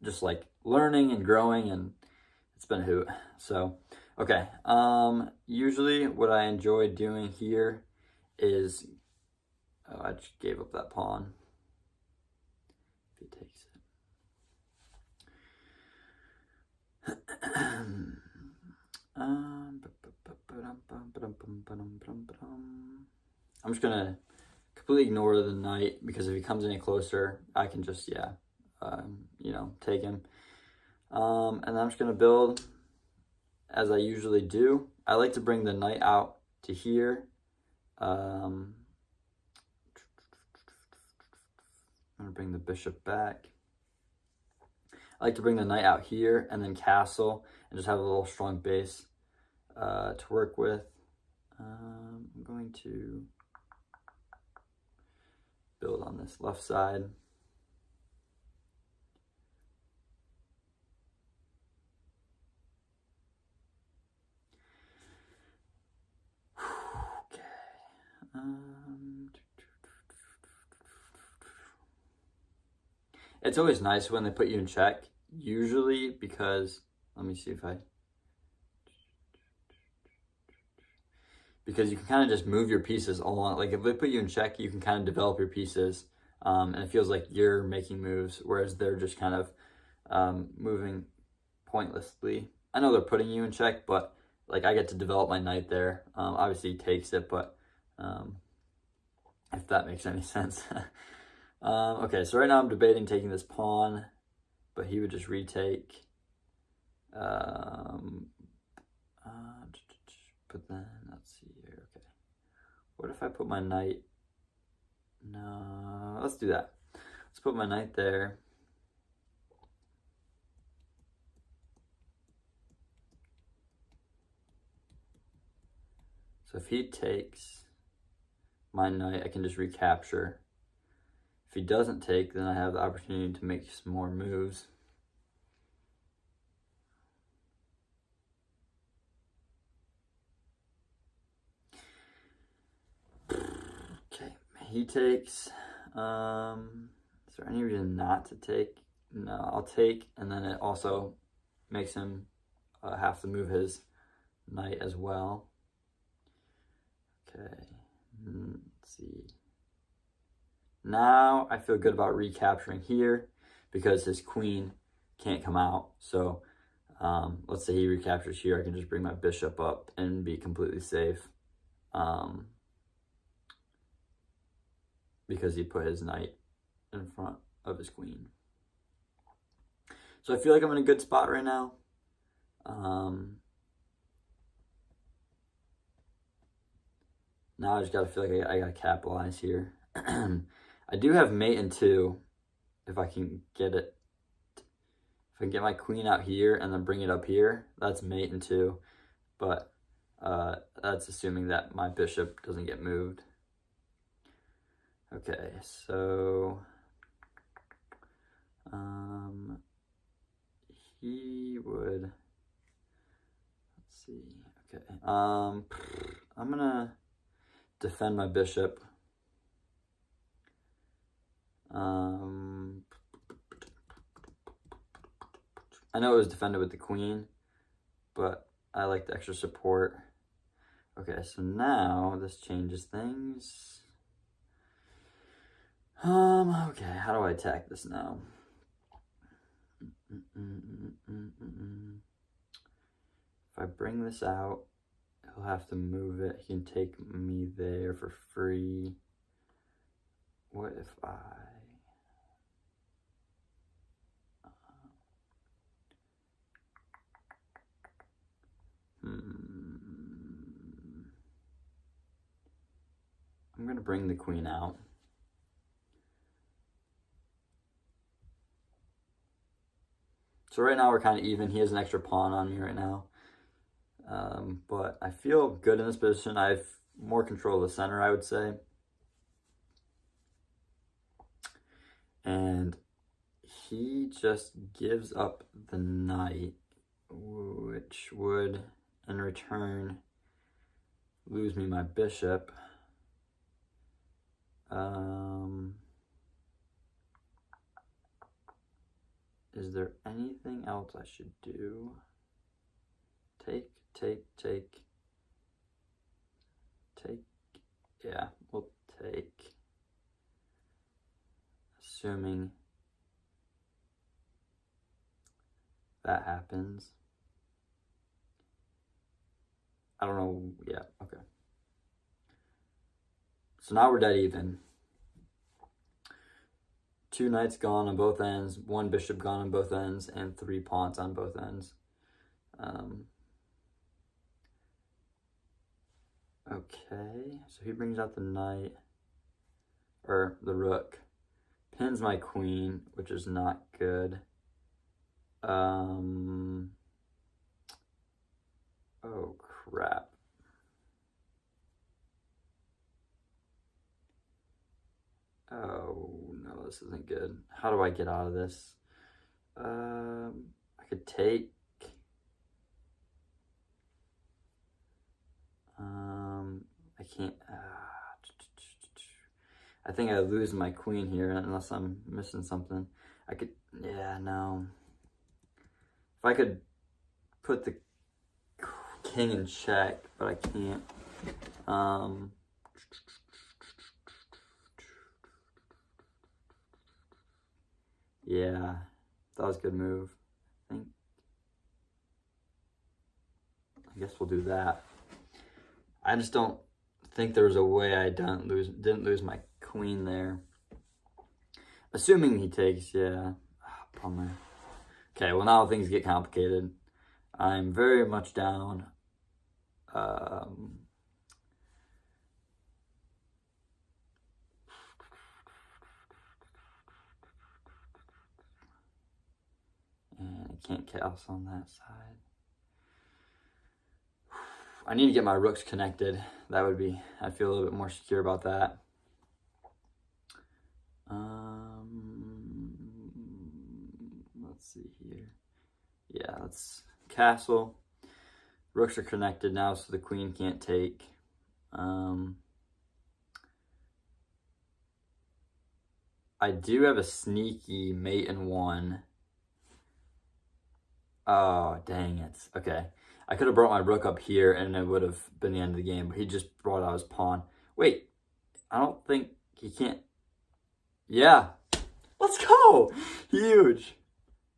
Just like learning and growing, and it's been a hoot. So, okay. Usually what I enjoy doing here is, oh, I just gave up that pawn. If he takes it. I'm just gonna completely ignore the knight, because if he comes any closer, I can just, yeah, you know, take him. And then I'm just gonna build as I usually do. I like to bring the knight out to here. I'm gonna bring the bishop back. I like to bring the knight out here and then castle and just have a little strong base to work with. I'm going to build on this left side. Okay. It's always nice when they put you in check, usually because, let me see if because you can kind of just move your pieces along. Like if they put you in check, you can kind of develop your pieces, and it feels like you're making moves, whereas they're just kind of moving pointlessly. I know they're putting you in check, but like I get to develop my knight there. Obviously he takes it, but if that makes any sense. Okay, so right now I'm debating taking this pawn, but he would just retake. But then, let's see here, okay. What if I put my knight? No, let's do that. Let's put my knight there. So if he takes my knight, I can just recapture. If he doesn't take, then I have the opportunity to make some more moves. Okay, he takes. Is there any reason not to take? No, I'll take, and then it also makes him have to move his knight as well. Okay, let's see. Now I feel good about recapturing here because his queen can't come out. So let's say he recaptures here, I can just bring my bishop up and be completely safe, because he put his knight in front of his queen. So I feel like I'm in a good spot right now. Now I just gotta feel like I gotta capitalize here. I do have mate in 2, if I can get it. If I can get my queen out here and then bring it up here, that's mate in 2. But that's assuming that my bishop doesn't get moved. Okay, so he would, let's see, okay. I'm gonna defend my bishop. I know it was defended with the queen, but I like the extra support. Okay, so now this changes things. Okay, how do I attack this now? If I bring this out, he'll have to move it. He can take me there for free. What if I... I'm going to bring the queen out. So right now we're kind of even. He has an extra pawn on me right now. But I feel good in this position. I have more control of the center, I would say. And he just gives up the knight, which would, in return, lose me my bishop. Is there anything else I should do? Take. Yeah, we'll take. Assuming that happens. I don't know. Yeah, okay. So now we're dead even. 2 knights gone on both ends, 1 bishop gone on both ends, and 3 pawns on both ends. Okay, so he brings out the knight, or the rook, pins my queen, which is not good. Oh crap. Oh no, this isn't good. How do I get out of this? I could take. I can't. I think I lose my queen here unless I'm missing something. I could. Yeah, no. If I could put the king in check, but I can't. Yeah, that was a good move. I guess we'll do that. I just don't think there was a way I didn't lose my queen there. Assuming he takes, yeah. Bummer. Okay, well now things get complicated. I'm very much down. And I can't cast on that side. I need to get my rooks connected. That would be, I feel a little bit more secure about that. Let's see here. Yeah, that's castle. Rooks are connected now, so the queen can't take. I do have a sneaky mate in 1. Oh, dang it. Okay. I could have brought my rook up here and it would have been the end of the game, but he just brought out his pawn. Wait, I don't think he can't. Yeah. Let's go. Huge.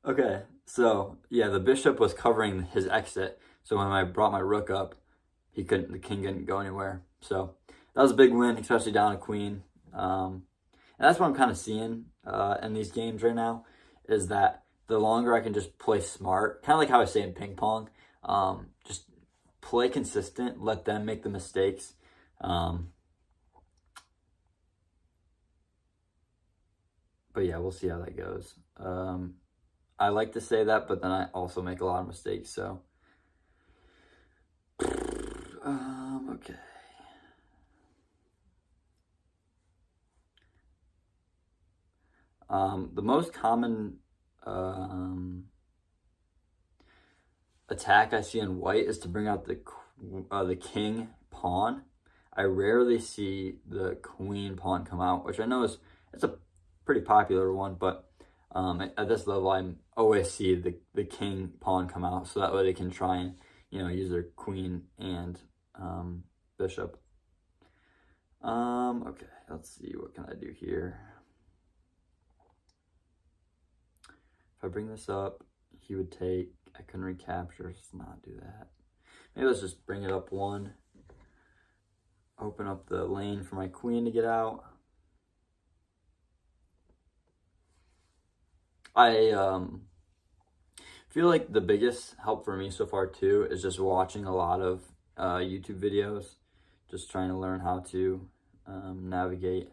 Okay. So, yeah, the bishop was covering his exit. So when I brought my rook up, the king couldn't go anywhere. So that was a big win, especially down a queen. And that's what I'm kind of seeing in these games right now, is that the longer I can just play smart, kind of like how I say in ping pong, just play consistent, let them make the mistakes. But yeah, we'll see how that goes. I like to say that, but then I also make a lot of mistakes, so. Okay. The most common attack I see in white is to bring out the king pawn. I rarely see the queen pawn come out, which I know it's a pretty popular one, but at this level I always see the king pawn come out, so that way they can try and use their queen and bishop. Okay, let's see, what can I do here? If I bring this up, he would take, I couldn't recapture, let's not do that. Maybe let's just bring it up one. Open up the lane for my queen to get out. I feel like the biggest help for me so far too is just watching a lot of YouTube videos, just trying to learn how to navigate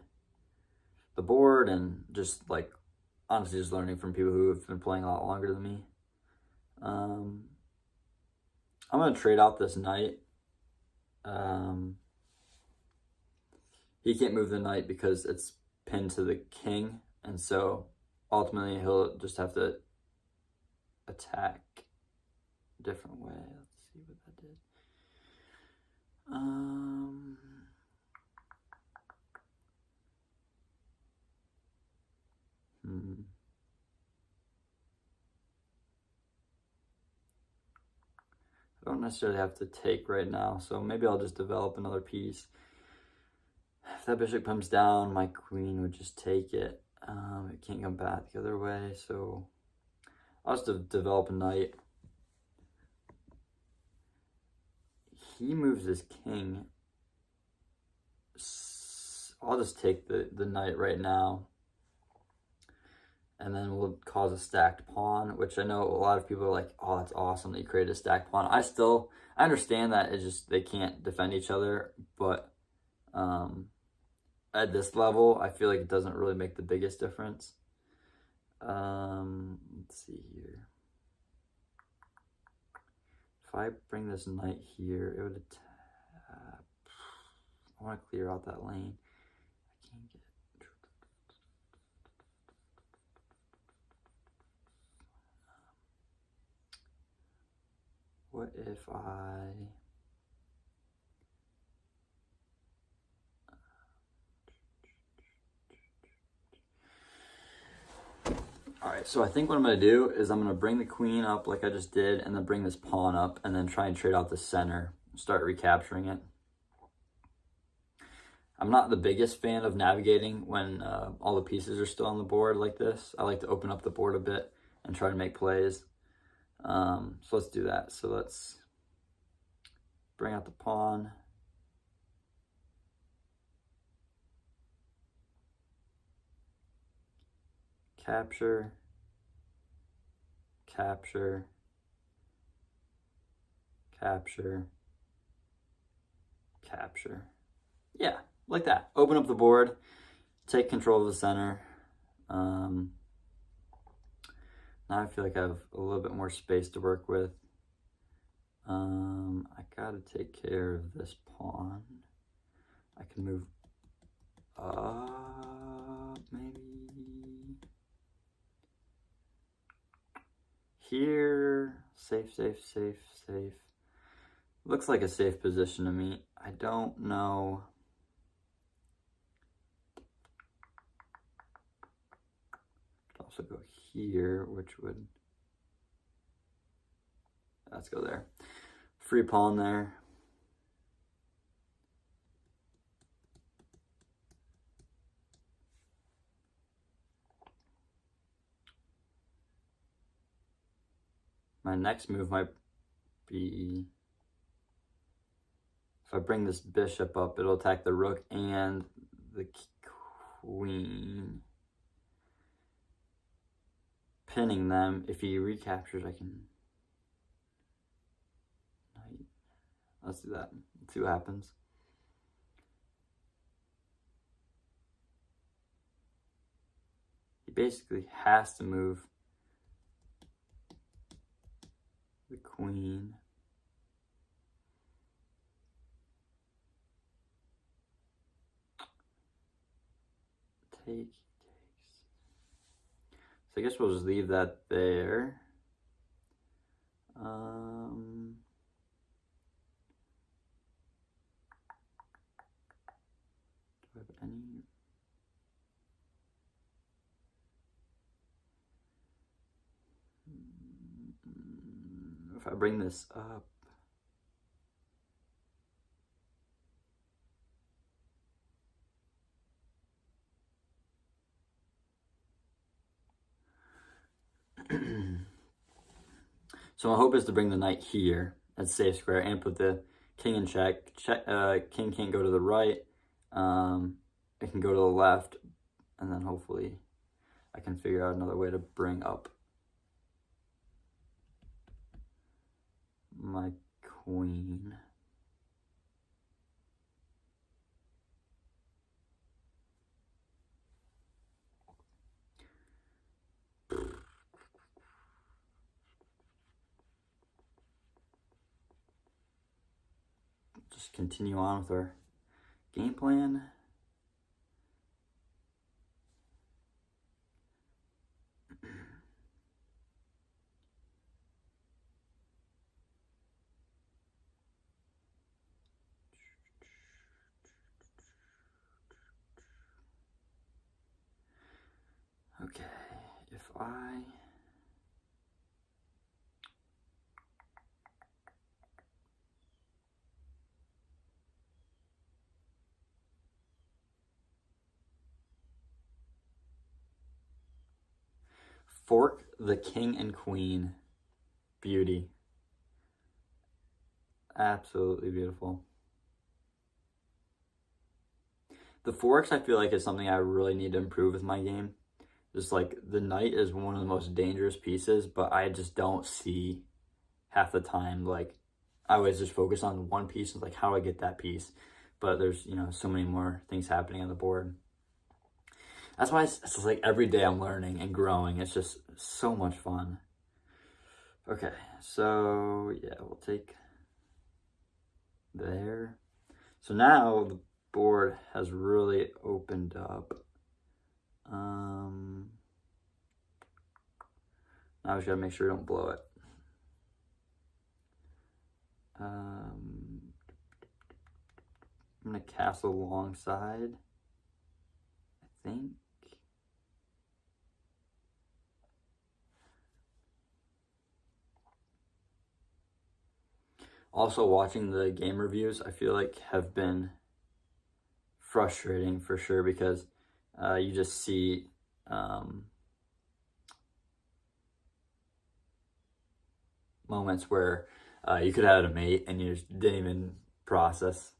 the board, and just like honestly just learning from people who have been playing a lot longer than me. I'm gonna trade out this knight. He can't move the knight because it's pinned to the king, and so ultimately he'll just have to attack a different way. Let's see what that did. I don't necessarily have to take right now, so maybe I'll just develop another piece. If that bishop comes down, my queen would just take it. It can't come back the other way, so I'll just develop a knight. He moves his king. I'll just take the knight right now, and then we'll cause a stacked pawn, which I know a lot of people are like, oh, that's awesome that you created a stacked pawn. I understand that it's just they can't defend each other, but at this level, I feel like it doesn't really make the biggest difference. Let's see here. If I bring this knight here, it would attack. I want to clear out that lane. I can't get it. What if I... Alright, so I think what I'm going to do is I'm going to bring the queen up like I just did, and then bring this pawn up, and then try and trade out the center, start recapturing it. I'm not the biggest fan of navigating when all the pieces are still on the board like this. I like to open up the board a bit and try to make plays. So let's do that. So let's bring out the pawn. Capture, capture, capture, capture. Yeah, like that. Open up the board, take control of the center. Now I feel like I have a little bit more space to work with. I gotta take care of this pawn. I can move up, maybe. Here, safe, safe, safe, safe. Looks like a safe position to me. I don't know. Could also go here, which would... Let's go there. Free pawn there. My next move might be, if I bring this bishop up, it'll attack the rook and the queen, pinning them. If he recaptures, I can... Let's do that. Let's see what happens. He basically has to move the queen. Takes. So I guess we'll just leave that there. Do I have any? If I bring this up, So my hope is to bring the knight here at safe square and put the king in check. King can't go to the right. It can go to the left, and then hopefully I can figure out another way to bring up my queen. Just continue on with our game plan. Okay, if I fork the king and queen, beauty. Absolutely beautiful. The forks, I feel like, is something I really need to improve with my game. Just like the knight is one of the most dangerous pieces, but I just don't see half the time. Like, I always just focus on one piece and like, how do I get that piece? But there's, so many more things happening on the board. That's why it's like every day I'm learning and growing. It's just so much fun. Okay, so yeah, we'll take there. So now the board has really opened up. Now I just gotta make sure I don't blow it. I'm gonna castle alongside, I think. Also, watching the game reviews, I feel like have been frustrating for sure because you just see moments where you could have had a mate and you just didn't even process.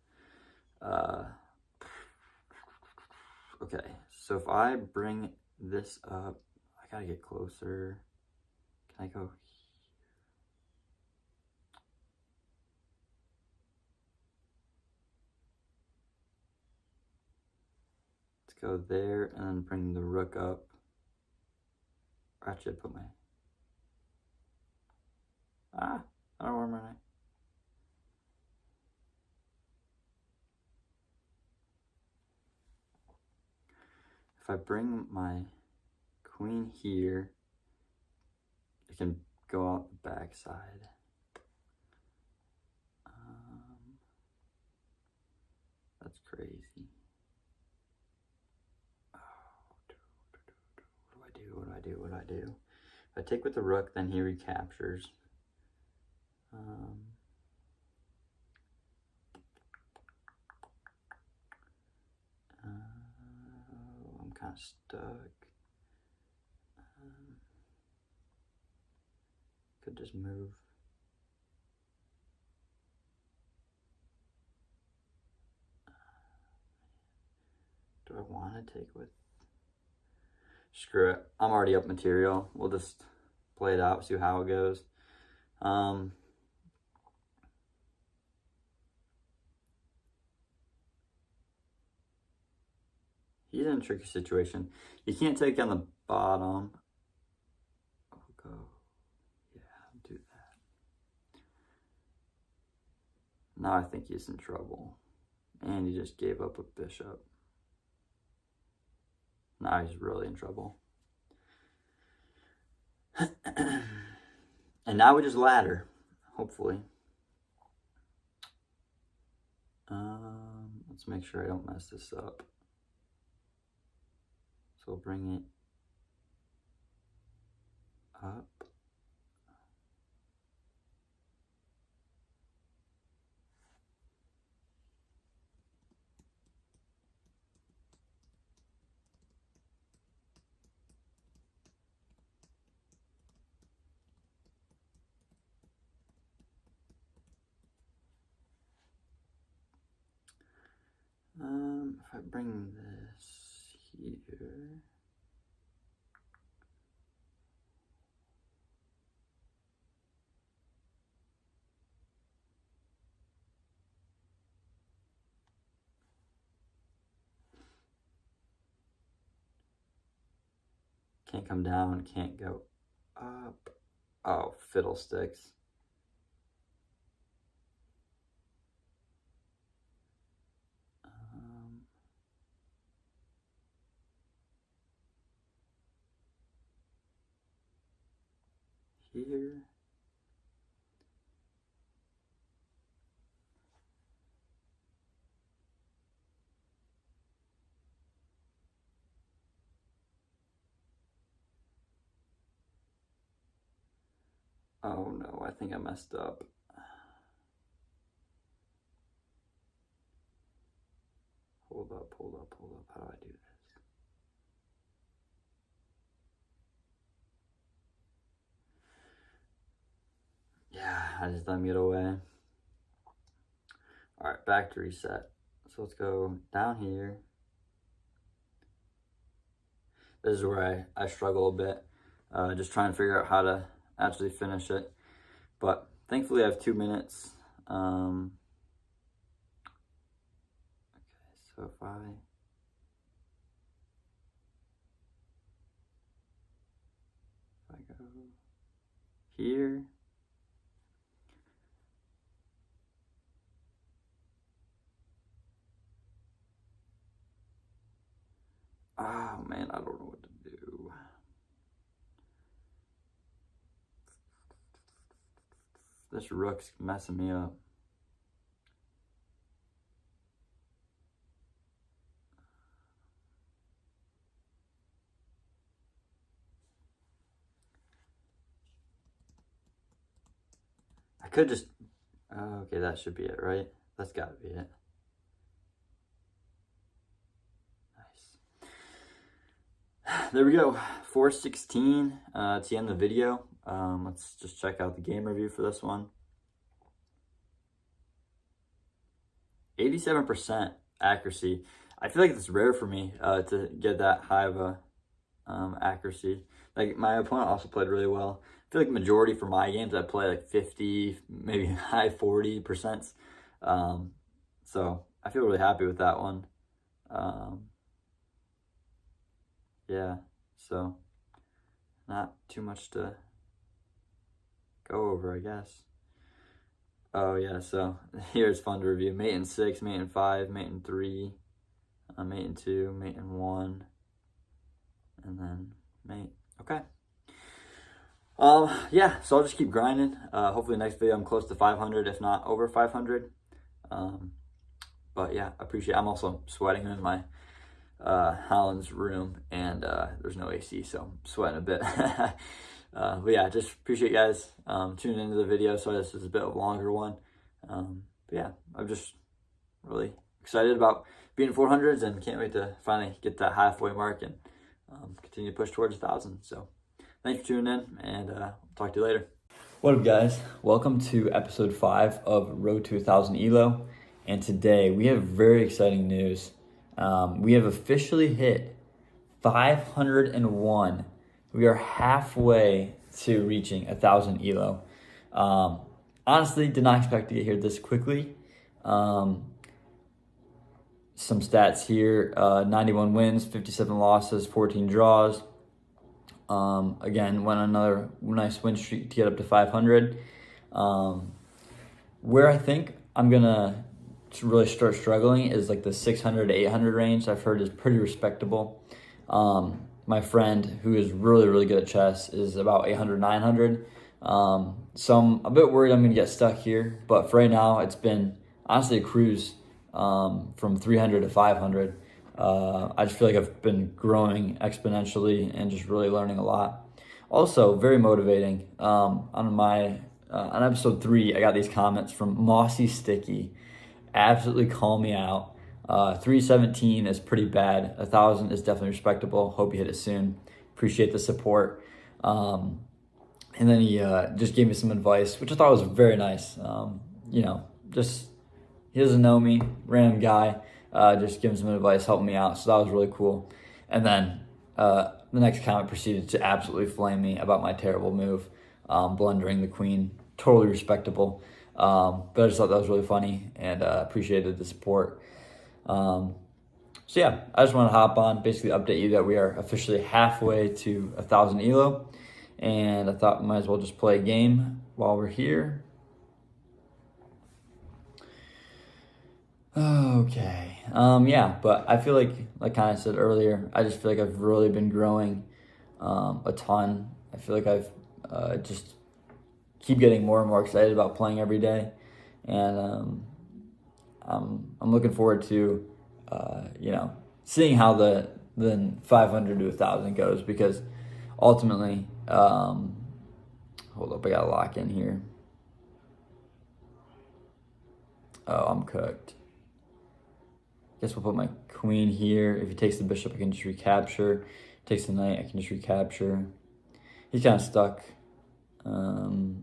Okay, so if I bring this up, I gotta get closer. Can I go? Let's go there and then bring the rook up. Actually, I put my... I don't know where my knight. If I bring my queen here, it can go out the back side. That's crazy. Oh, what do I do? What do I do? What do I do? If I take with the rook, then he recaptures. I'm kind of stuck. Could just move. Do I want to take with? Screw it. I'm already up material. We'll just play it out, see how it goes. He's in a tricky situation. You can't take on the bottom. I'll go. Yeah, I'll do that. Now I think he's in trouble. And he just gave up with bishop. Now he's really in trouble. And now we just ladder, hopefully. Let's make sure I don't mess this up. So we'll bring it up. If I bring this here. Can't come down, can't go up. Oh, fiddlesticks. Here. Oh no, I think I messed up. Hold up. How do I do this? Yeah, I just let him get away. All right, back to reset. So let's go down here. This is where I struggle a bit, just trying to figure out how to actually finish it. But thankfully I have 2 minutes. Okay, so if I go here. Oh man, I don't know what to do. This rook's messing me up. I could just, oh, okay, that should be it, right? That's gotta be it. There we go, 416 to end the video. Let's just check out the game review for this one. 87% accuracy. I feel like it's rare for me to get that high of a accuracy. Like my opponent also played really well. I feel like majority for my games I play like 50, maybe high 40%. So I feel really happy with that one. Yeah, so not too much to go over, I guess. Oh yeah, so here's fun to review. Mate in 6, mate in 5, mate in 3, mate in 2, mate in 1, and then mate. Okay. Yeah, so I'll just keep grinding. Hopefully next video I'm close to 500, if not over 500. But yeah, I appreciate it. I'm also sweating in my Holland's room, and there's no AC, so I'm sweating a bit. But yeah, just appreciate you guys tuning into the video. So this is a bit of a longer one. But yeah, I'm just really excited about being 400s and can't wait to finally get that halfway mark and continue to push towards 1,000. So thanks for tuning in, and talk to you later. What up, guys? Welcome to episode 5 of Road to 1,000 ELO. And today we have very exciting news. We have officially hit 501. We are halfway to reaching 1,000 ELO. Honestly, did not expect to get here this quickly. Some stats here, 91 wins, 57 losses, 14 draws. Again, went on another nice win streak to get up to 500. Where I think I'm going to really start struggling is like the 600 to 800 range. I've heard is pretty respectable. My friend who is really, really good at chess is about 800, 900. So I'm a bit worried I'm going to get stuck here. But for right now, it's been honestly a cruise from 300 to 500. I just feel like I've been growing exponentially and just really learning a lot. Also, very motivating. On episode 3, I got these comments from Mossy Sticky. Absolutely call me out. 317 is pretty bad. 1,000 is definitely respectable. Hope you hit it soon. Appreciate the support. And then he just gave me some advice, which I thought was very nice. Just he doesn't know me, random guy, just giving some advice, helping me out. So that was really cool. And then the next comment proceeded to absolutely flame me about my terrible move, blundering the queen. Totally respectable. But I just thought that was really funny and appreciated the support. So yeah, I just want to hop on, basically update you that we are officially halfway to 1,000 ELO. And I thought we might as well just play a game while we're here. Okay. Yeah, but I feel like kind of said earlier, I just feel like I've really been growing a ton. I feel like I've just keep getting more and more excited about playing every day. And I'm looking forward to, seeing how the 500 to 1,000 goes, because ultimately, hold up, I gotta lock in here. Oh, I'm cooked. Guess we'll put my queen here. If he takes the bishop, I can just recapture. Takes the knight, I can just recapture. He's kind of stuck. I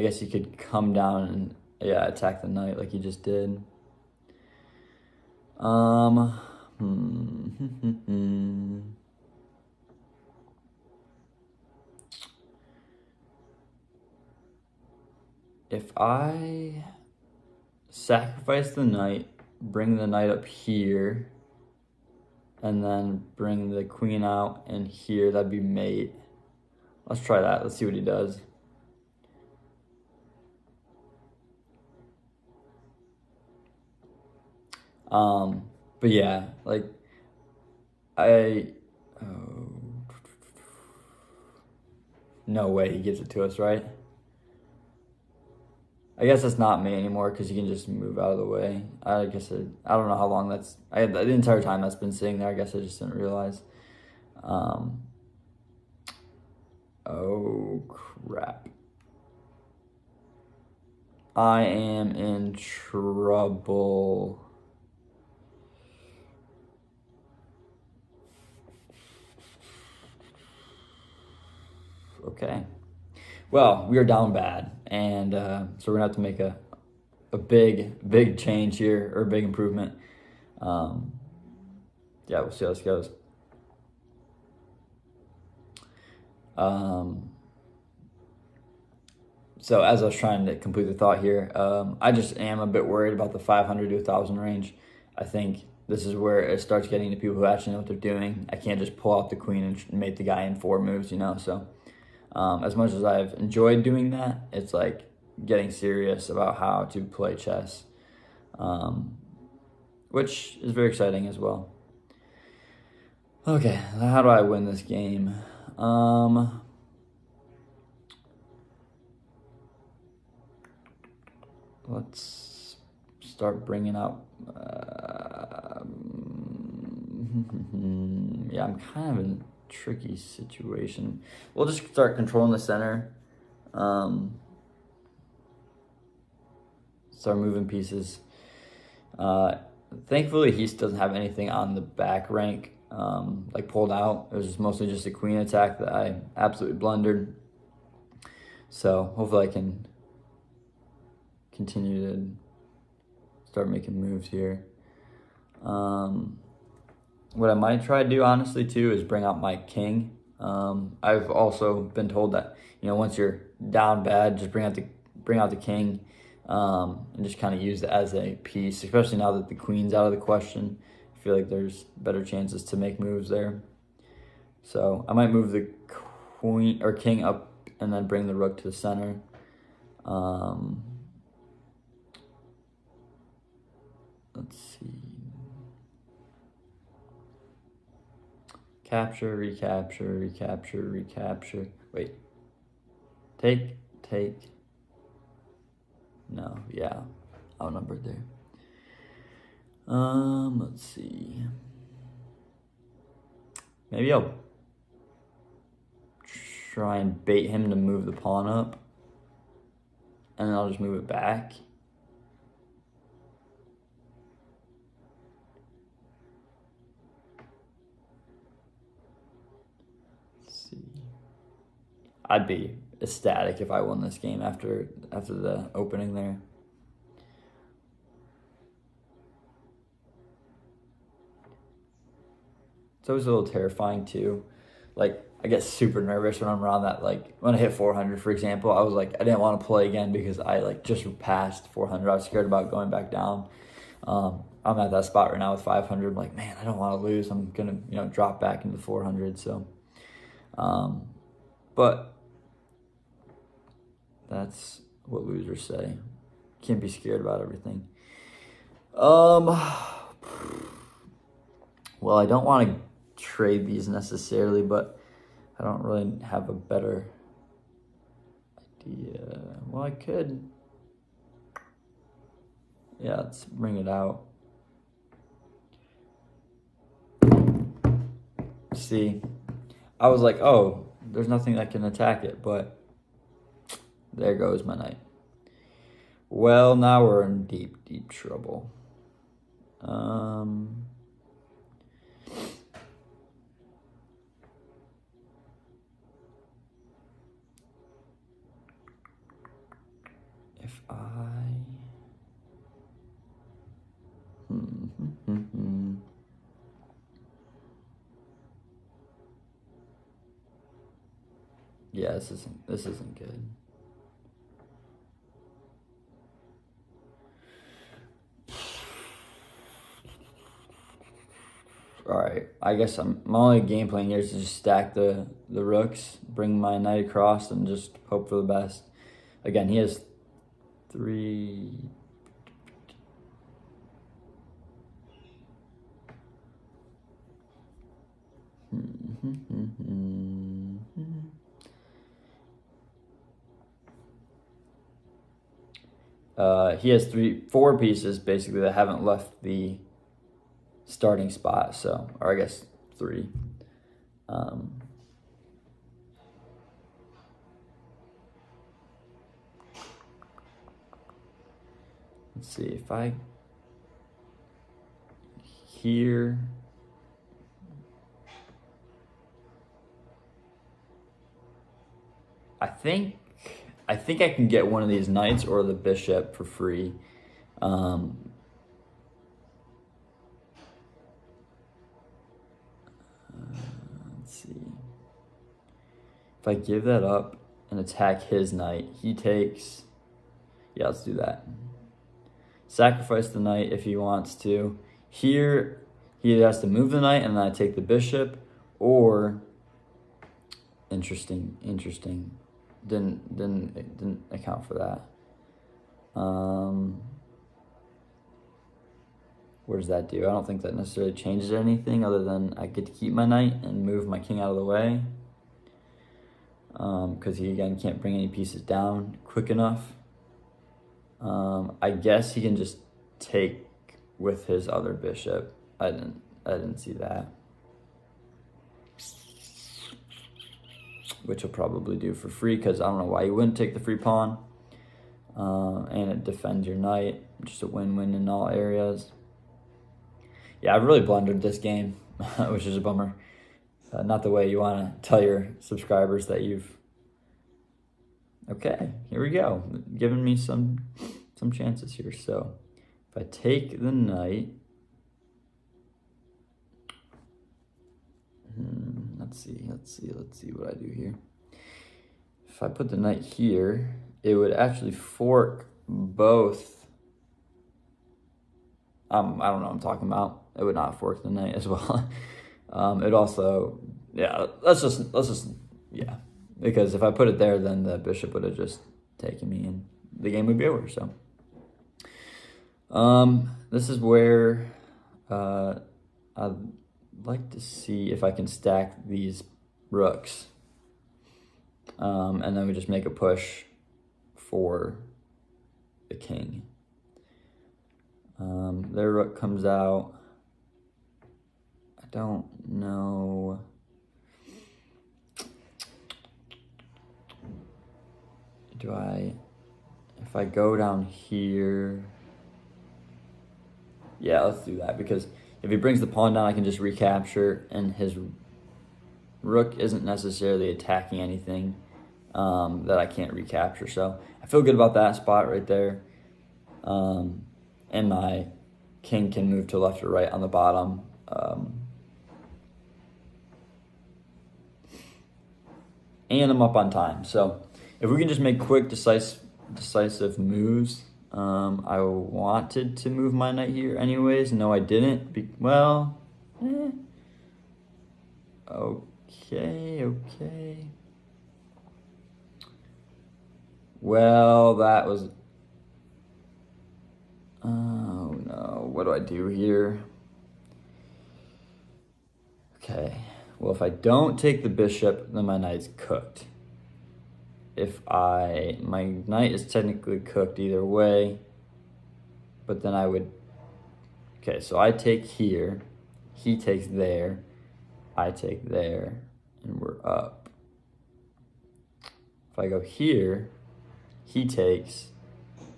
guess he could come down and attack the knight like he just did. If I sacrifice the knight, bring the knight up here, and then bring the queen out and here, that'd be mate. Let's try that. Let's see what he does. But yeah, like no way he gives it to us, right? I guess that's not me anymore because you can just move out of the way. I guess I don't know how long that's... the entire time that's been sitting there, I guess I just didn't realize. Oh, crap. I am in trouble. Okay. Well, we are down bad, and so we're gonna have to make a big change here, or a big improvement. Yeah, we'll see how this goes. So as I was trying to complete the thought here, I just am a bit worried about the 500 to 1,000 range. I think this is where it starts getting to people who actually know what they're doing. I can't just pull out the queen and make the guy in 4 moves, so... as much as I've enjoyed doing that, it's like getting serious about how to play chess, which is very exciting as well. Okay, how do I win this game? Let's start bringing up... yeah, I'm kind of in tricky situation. We'll just start controlling the center. Start moving pieces. Thankfully, he doesn't have anything on the back rank, like pulled out. It was mostly just a queen attack that I absolutely blundered. So hopefully I can continue to start making moves here. What I might try to do, honestly, too, is bring out my king. I've also been told that, once you're down bad, just bring out the king, and just kind of use it as a piece, especially now that the queen's out of the question. I feel like there's better chances to make moves there. So I might move the queen or king up and then bring the rook to the center. Let's see. Capture, recapture, recapture, recapture. Wait. Take. No, yeah. Outnumbered there. Let's see. Maybe I'll try and bait him to move the pawn up. And then I'll just move it back. I'd be ecstatic if I won this game after the opening there. it's always a little terrifying too. Like, I get super nervous when I'm around that. Like, when I hit 400, for example, I was like, I didn't want to play again because I like just passed 400. I was scared about going back down. I'm at that spot right now with 500. I'm like, man, I don't want to lose. I'm gonna, drop back into 400. So, but that's what losers say. Can't be scared about everything. Well, I don't want to trade these necessarily, but I don't really have a better idea. Well, I could. Yeah, let's bring it out. See, I was like, oh, there's nothing that can attack it, but there goes my knight. Well, now we're in deep, deep trouble. If I... Yeah, this isn't good. Alright, I guess my only game plan here is to just stack the rooks, bring my knight across, and just hope for the best. Again, he has 3... he has 4 pieces basically that haven't left the starting spot, so, or I guess 3. Let's see if I here. I think I can get one of these knights or the bishop for free. Let's see. If I give that up and attack his knight, he takes... Yeah, let's do that. Sacrifice the knight if he wants to. Here, he has to move the knight and then I take the bishop, or... Interesting. Didn't account for that. What does that do? I don't think that necessarily changes anything other than I get to keep my knight and move my king out of the way. Because he, again, can't bring any pieces down quick enough. I guess he can just take with his other bishop. I didn't see that. Which he'll probably do for free, because I don't know why you wouldn't take the free pawn. And it defends your knight. Just a win-win in all areas. Yeah, I really blundered this game, which is a bummer. Not the way you want to tell your subscribers that you've... Okay, here we go. Giving me some chances here. So, if I take the knight... Let's see what I do here. If I put the knight here, it would actually fork both. I don't know what I'm talking about. It would not fork the knight as well. It also, yeah, let's just, yeah. Because if I put it there, then the bishop would have just taken me and the game would be over, so. This is where I'd like to see if I can stack these rooks. And then we just make a push for the king. Their rook comes out. I don't know. If I go down here, yeah, let's do that, because if he brings the pawn down, I can just recapture, and his rook isn't necessarily attacking anything that I can't recapture. So I feel good about that spot right there. And my king can move to left or right on the bottom. and I'm up on time. So if we can just make quick, decisive moves. I wanted to move my knight here anyways. No, I didn't. Okay. Well, that was... Oh, no. What do I do here? Okay. Well, if I don't take the bishop, then my knight's cooked. My knight is technically cooked either way, but then I would... Okay, so I take here, he takes there, I take there, and we're up. If I go here, he takes,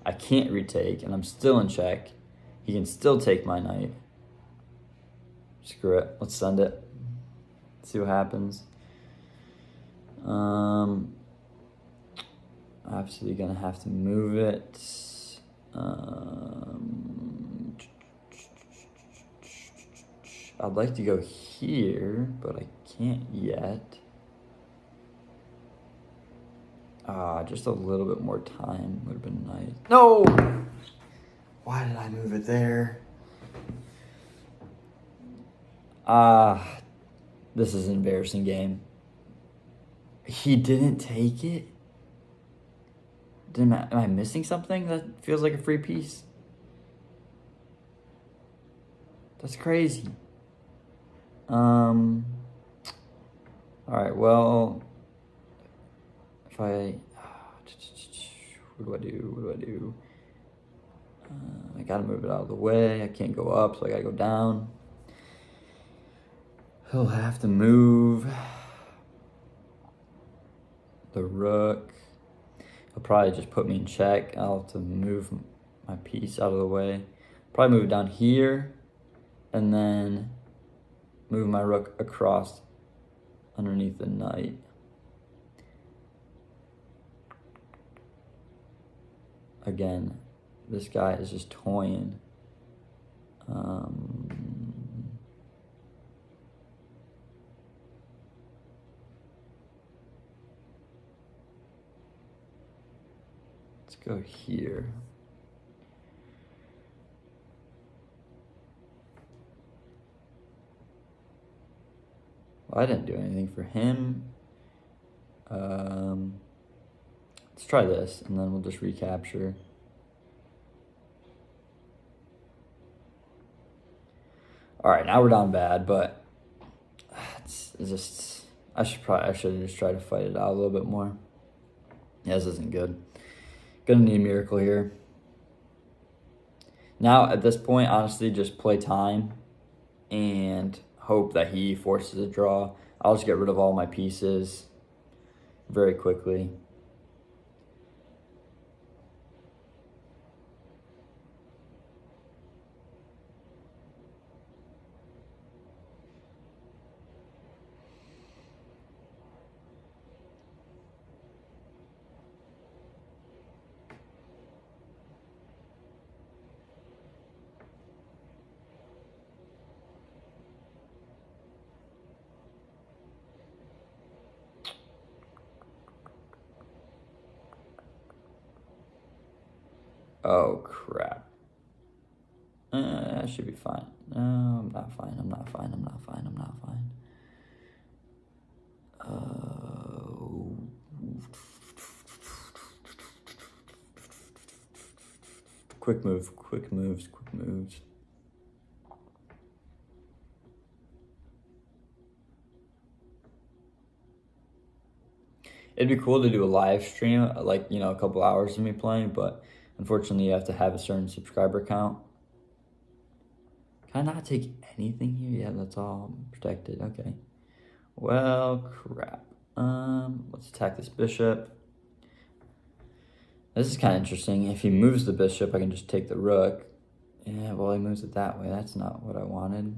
I can't retake, and I'm still in check. He can still take my knight. Screw it, let's send it. See what happens. Obviously gonna have to move it. I'd like to go here, but I can't yet. Just a little bit more time would have been nice. No! Why did I move it there? This is an embarrassing game. He didn't take it? Am I missing something that feels like a free piece? That's crazy. Alright, well, if I... What do I do? I gotta move it out of the way. I can't go up, so I gotta go down. He'll have to move the rook. He'll probably just put me in check. I'll have to move my piece out of the way. Probably move it down here, and then move my rook across underneath the knight. Again, this guy is just toying. Let's go here. Well, I didn't do anything for him. Let's try this, and then we'll just recapture. All right, now we're down bad, but it's just I should have just tried to fight it out a little bit more. Yeah, this isn't good. Gonna need a miracle here. Now at this point, honestly, just play time and hope that he forces a draw. I'll just get rid of all my pieces very quickly. Oh, crap. I should be fine. No, I'm not fine. Quick moves. It'd be cool to do a live stream, like, a couple hours of me playing, but unfortunately, you have to have a certain subscriber count. Can I not take anything here? Yeah, that's all protected. Okay. Well, crap. Let's attack this bishop. This is kind of interesting. If he moves the bishop, I can just take the rook. Yeah, well, he moves it that way. That's not what I wanted.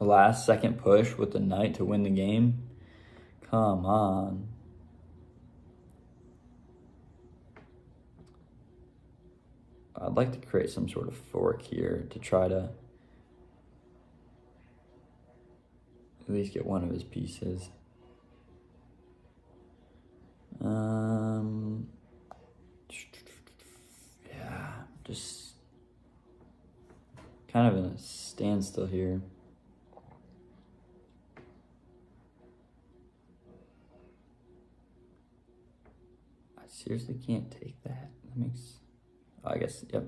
A last second push with the knight to win the game? Come on. I'd like to create some sort of fork here to try to at least get one of his pieces. Yeah, just kind of in a standstill here. I seriously can't take that. That makes, I guess, yep.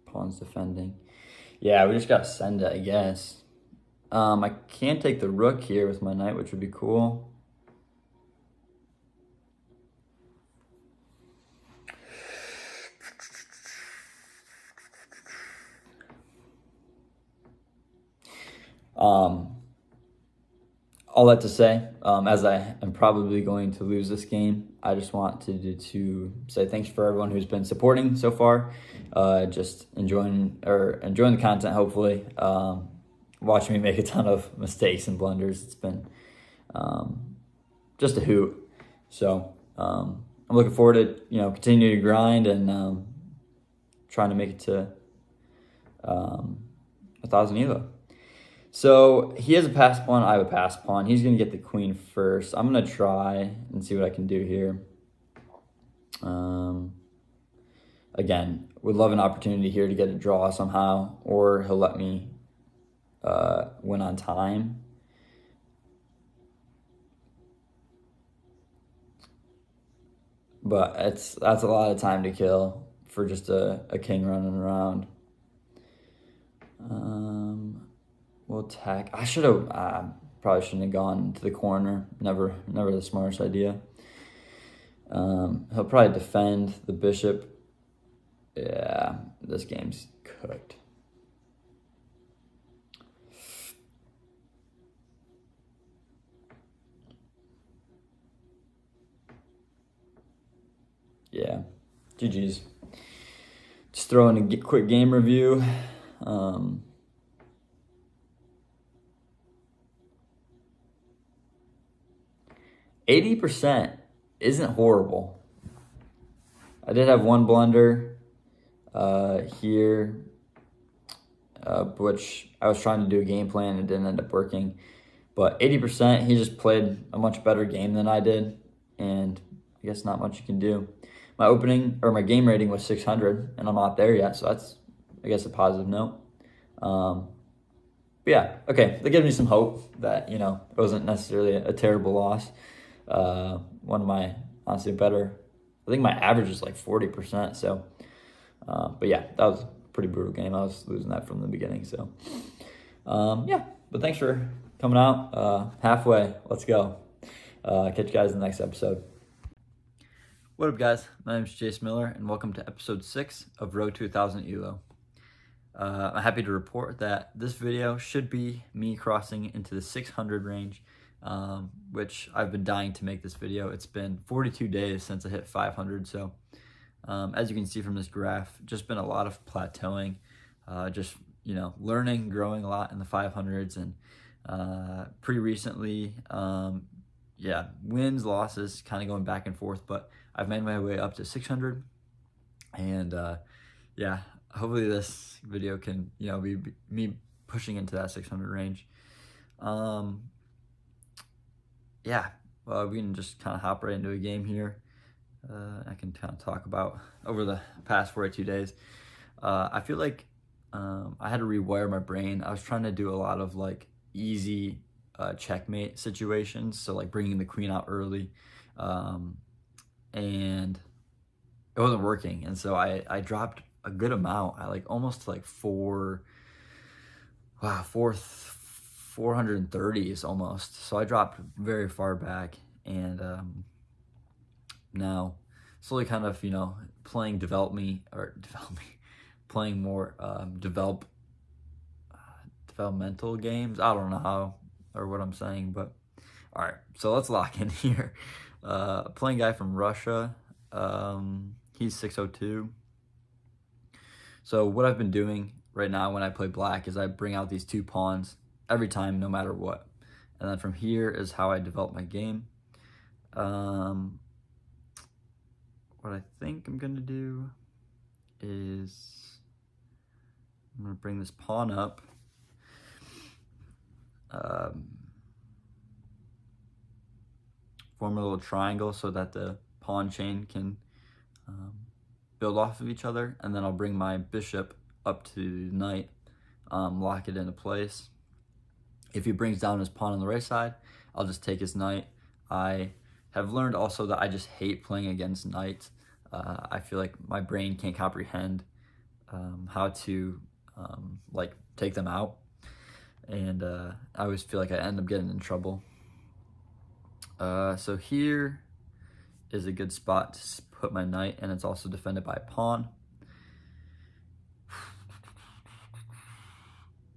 Pawn's defending. Yeah, we just gotta send it, I guess. I can take the rook here with my knight, which would be cool. All that to say, as I am probably going to lose this game, I just want to say thanks for everyone who's been supporting so far, just enjoying the content. Hopefully, watching me make a ton of mistakes and blunders. It's been just a hoot. So I'm looking forward to continue to grind and trying to make it to 1,000 elo. So he has a pass pawn, I have a pass pawn. He's going to get the queen first. I'm going to try and see what I can do here. Again, would love an opportunity here to get a draw somehow, or he'll let me win on time. But that's a lot of time to kill for just a king running around. We'll attack. I should have probably shouldn't have gone to the corner. Never the smartest idea. He'll probably defend the bishop. Yeah, this game's cooked. Yeah, GG's. Just throw in a quick game review. 80% isn't horrible. I did have one blunder here, which I was trying to do a game plan and didn't end up working. But 80%, he just played a much better game than I did, and I guess not much you can do. My game rating was 600, and I'm not there yet, so that's, I guess, a positive note. But yeah, okay, that gives me some hope that, it wasn't necessarily a terrible loss. One of my, honestly, better, I think my average is like 40%, so, but yeah, that was a pretty brutal game. I was losing that from the beginning, so, yeah, but thanks for coming out, halfway, let's go. Catch you guys in the next episode. What up, guys? My name is Chase Miller, and welcome to episode 6 of Road to 1,000 Elo. I'm happy to report that this video should be me crossing into the 600 range, which I've been dying to make this video. It's been 42 days since I hit 500, so as you can see from this graph, just been a lot of plateauing, just learning, growing a lot in the 500s, and pretty recently, yeah, wins, losses, kind of going back and forth, but I've made my way up to 600, and yeah, hopefully this video can be me pushing into that 600 range. Yeah, we can just kind of hop right into a game here. I can kind of talk about over the past 42 days. I feel like I had to rewire my brain. I was trying to do a lot of like easy checkmate situations, so like bringing the queen out early, and it wasn't working, and so I dropped a good amount. I like almost like 430s almost. So I dropped very far back, and now slowly kind of playing playing more developmental games. I don't know how or what I'm saying, but all right. So let's lock in here. Playing guy from Russia. He's 602. So what I've been doing right now when I play black is I bring out these two pawns every time, no matter what. And then from here is how I develop my game. What I think I'm going to do is I'm going to bring this pawn up. form a little triangle so that the pawn chain can build off of each other, and then I'll bring my bishop up to knight, lock it into place. If he brings down his pawn on the right side, I'll just take his knight. I have learned also that I just hate playing against knights. I feel like my brain can't comprehend how to like take them out, and I always feel like I end up getting in trouble. So here is a good spot to put my knight, and it's also defended by a pawn.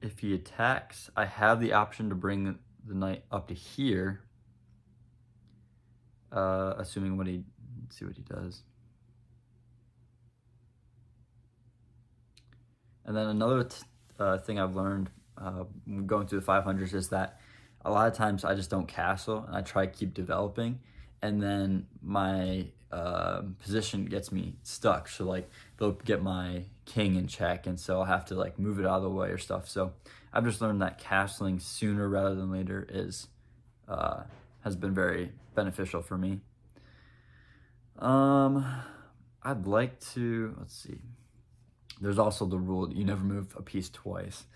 If he attacks, I have the option to bring the knight up to here, assuming let's see what he does. And then another thing I've learned going through the 500s is that a lot of times I just don't castle, and I try to keep developing, and then my position gets me stuck. So like they'll get my king in check, and so I'll have to like move it out of the way or stuff. So I've just learned that castling sooner rather than later has been very beneficial for me. I'd like to, let's see. There's also the rule that you never move a piece twice.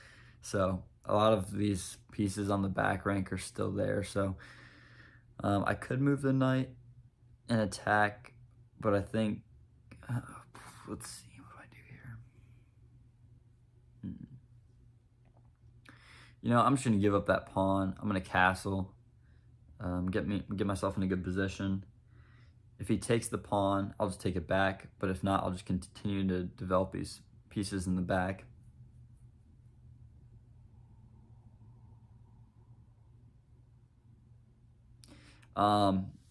So a lot of these pieces on the back rank are still there. So I could move the knight and attack, but I think, let's see, what do I do here? You know, I'm just gonna give up that pawn. I'm gonna castle, get myself in a good position. If he takes the pawn, I'll just take it back, but if not, I'll just continue to develop these pieces in the back.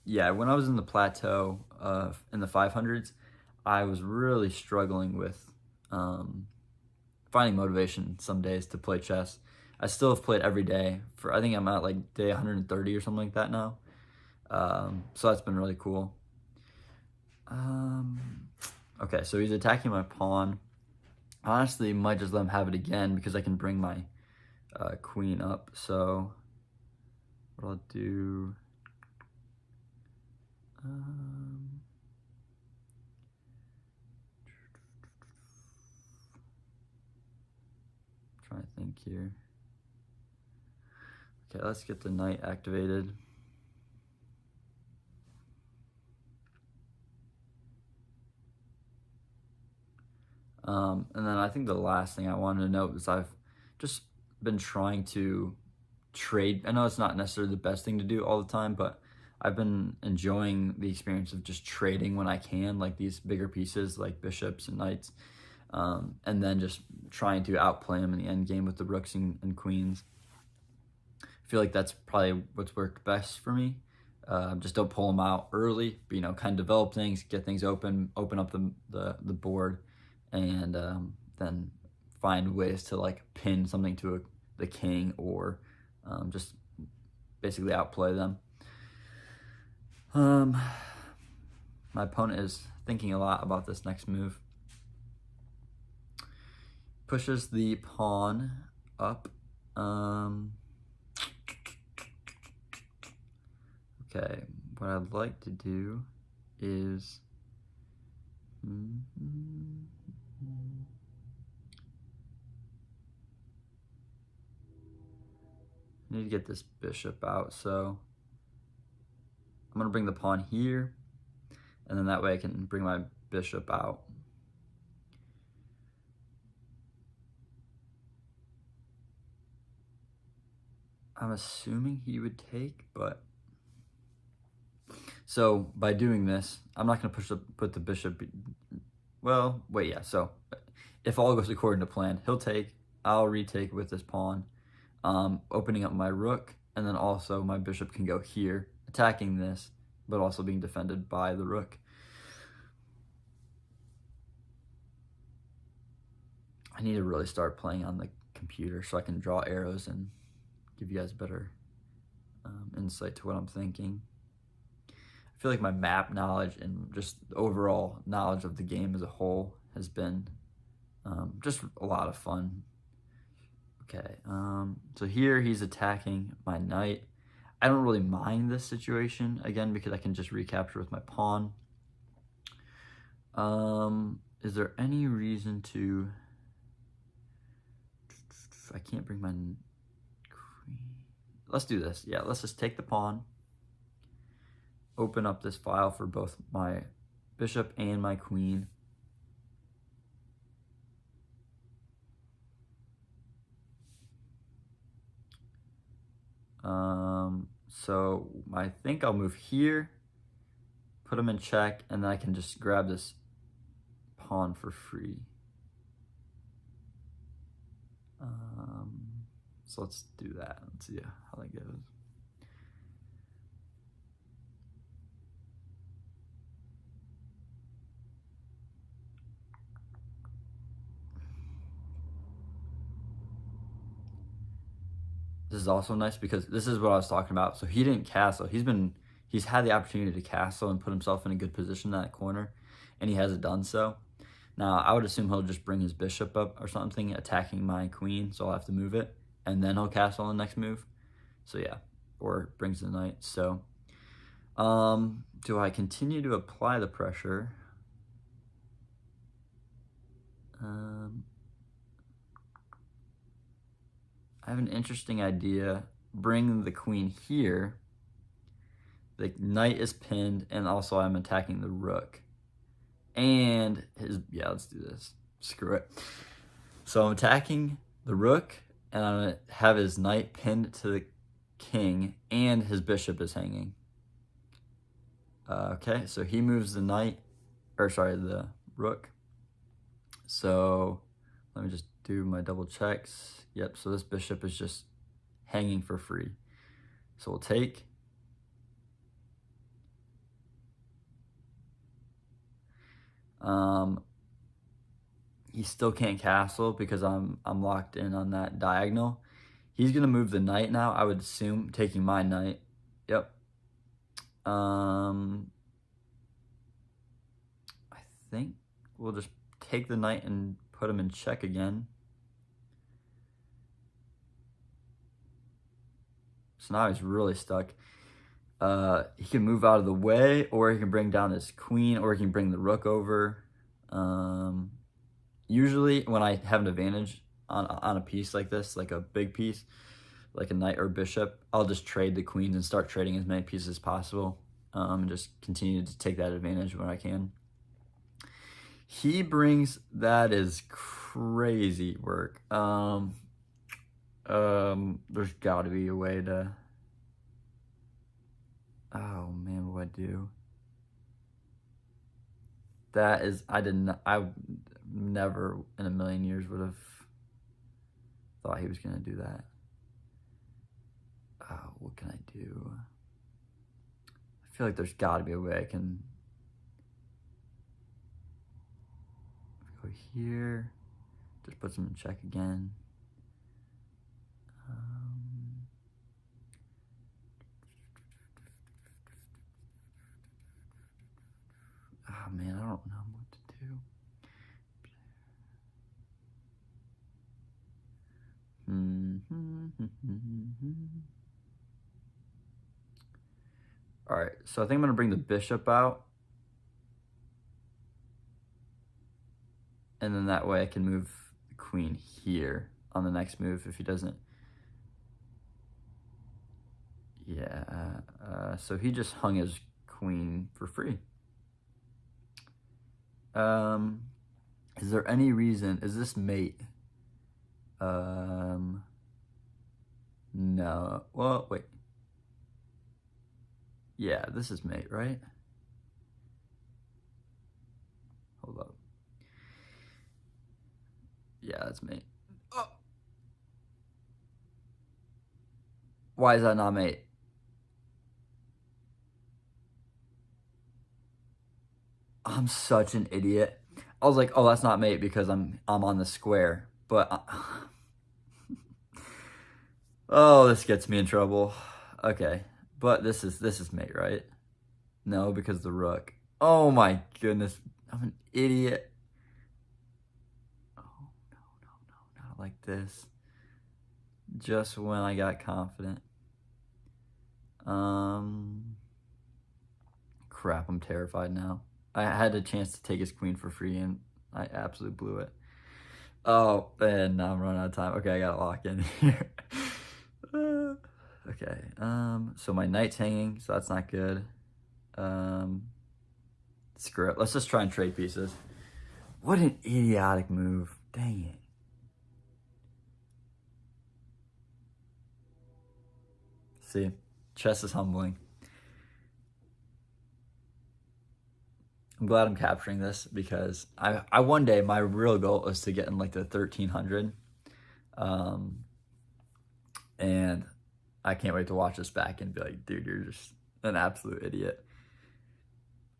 Yeah, when I was in the plateau in the 500s, I was really struggling with finding motivation some days to play chess. I still have played every day I think I'm at like day 130 or something like that now. So that's been really cool. Okay, so he's attacking my pawn. Honestly, might just let him have it again because I can bring my queen up. So what I'll do, trying to think here. Okay, let's get the knight activated. And then I think the last thing I wanted to note is I've just been trying to trade. I know it's not necessarily the best thing to do all the time, but I've been enjoying the experience of just trading when I can, like these bigger pieces like bishops and knights, and then just trying to outplay them in the end game with the rooks and queens. I feel like that's probably what's worked best for me. Just don't pull them out early, but, you know, kind of develop things, get things open up the board, and then find ways to like pin something to the king, or just basically outplay them. My opponent is thinking a lot about this next move. Pushes the pawn up. Okay, what I'd like to do is I need to get this bishop out, so I'm gonna bring the pawn here, and then that way I can bring my bishop out. I'm assuming he would take, but so by doing this, I'm not gonna put the bishop. Well, wait, yeah. So if all goes according to plan, he'll take. I'll retake with this pawn, opening up my rook, and then also my bishop can go here, attacking this, but also being defended by the rook. I need to really start playing on the computer so I can draw arrows and give you guys better insight to what I'm thinking. I feel like my map knowledge and just overall knowledge of the game as a whole has been just a lot of fun. Okay, so here he's attacking my knight. I don't really mind this situation, again, because I can just recapture with my pawn. Is there any reason to... I can't bring my queen. Let's do this. Yeah, let's just take the pawn. Open up this file for both my bishop and my queen. So I think I'll move here, put him in check, and then I can just grab this pawn for free. So let's do that. Let's see how that goes. This is also nice because this is what I was talking about. So he didn't castle. He's had the opportunity to castle and put himself in a good position in that corner, and he hasn't done so. Now, I would assume he'll just bring his bishop up or something, attacking my queen, so I'll have to move it, and then he'll castle on the next move. So yeah, or brings the knight. So do I continue to apply the pressure? I have an interesting idea. Bring the queen here. The knight is pinned, and also I'm attacking the rook. And yeah, let's do this. Screw it. So I'm attacking the rook, and I'm gonna have his knight pinned to the king, and his bishop is hanging. Okay, so he moves the knight, or sorry, the rook. So let me just do my double checks. Yep, so this bishop is just hanging for free. So we'll take. He still can't castle because I'm locked in on that diagonal. He's gonna move the knight now, I would assume, taking my knight. Yep. I think we'll just take the knight and put him in check again. So now he's really stuck. He can move out of the way, or he can bring down his queen, or he can bring the rook over. Usually when I have an advantage on a piece like this, like a big piece, like a knight or bishop, I'll just trade the queens and start trading as many pieces as possible, and just continue to take that advantage when I can. He brings, that is crazy work. There's got to be a way to... Oh man, what do I do? That is, I never in a million years would have thought he was gonna do that. Oh, what can I do? I feel like there's got to be a way I can go here. Just puts him in check again. Oh man, I don't know what to do. All right, so I think I'm gonna bring the bishop out, and then that way I can move the queen here on the next move if he doesn't. Yeah, so he just hung his queen for free. Is there any reason, is this mate? No, well, wait. Yeah, this is mate, right? Hold up. Yeah, that's mate. Oh. Why is that not mate? I'm such an idiot. I was like, oh, that's not mate because I'm on the square. But oh, this gets me in trouble. Okay, but this is mate, right? No, because the rook. Oh my goodness, I'm an idiot. Oh no, not like this. Just when I got confident. Crap, I'm terrified now. I had a chance to take his queen for free and I absolutely blew it. Oh, and now I'm running out of time. Okay, I gotta lock in here. Okay, so my knight's hanging, so that's not good. Screw it. Let's just try and trade pieces. What an idiotic move. Dang it. See, chess is humbling. I'm glad I'm capturing this because I one day, my real goal is to get in like the 1300. And I can't wait to watch this back and be like, dude, you're just an absolute idiot.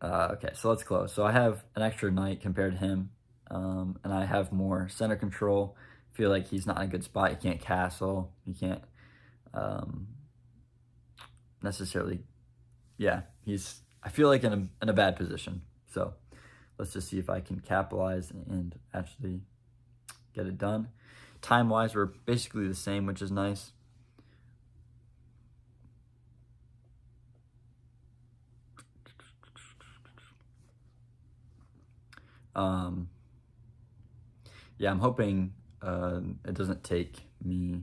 Okay, so let's close. So I have an extra knight compared to him, and I have more center control. I feel like he's not in a good spot. He can't castle. He can't necessarily. Yeah, I feel like in a bad position. So let's just see if I can capitalize and actually get it done. Time-wise, we're basically the same, which is nice. Yeah, I'm hoping it doesn't take me.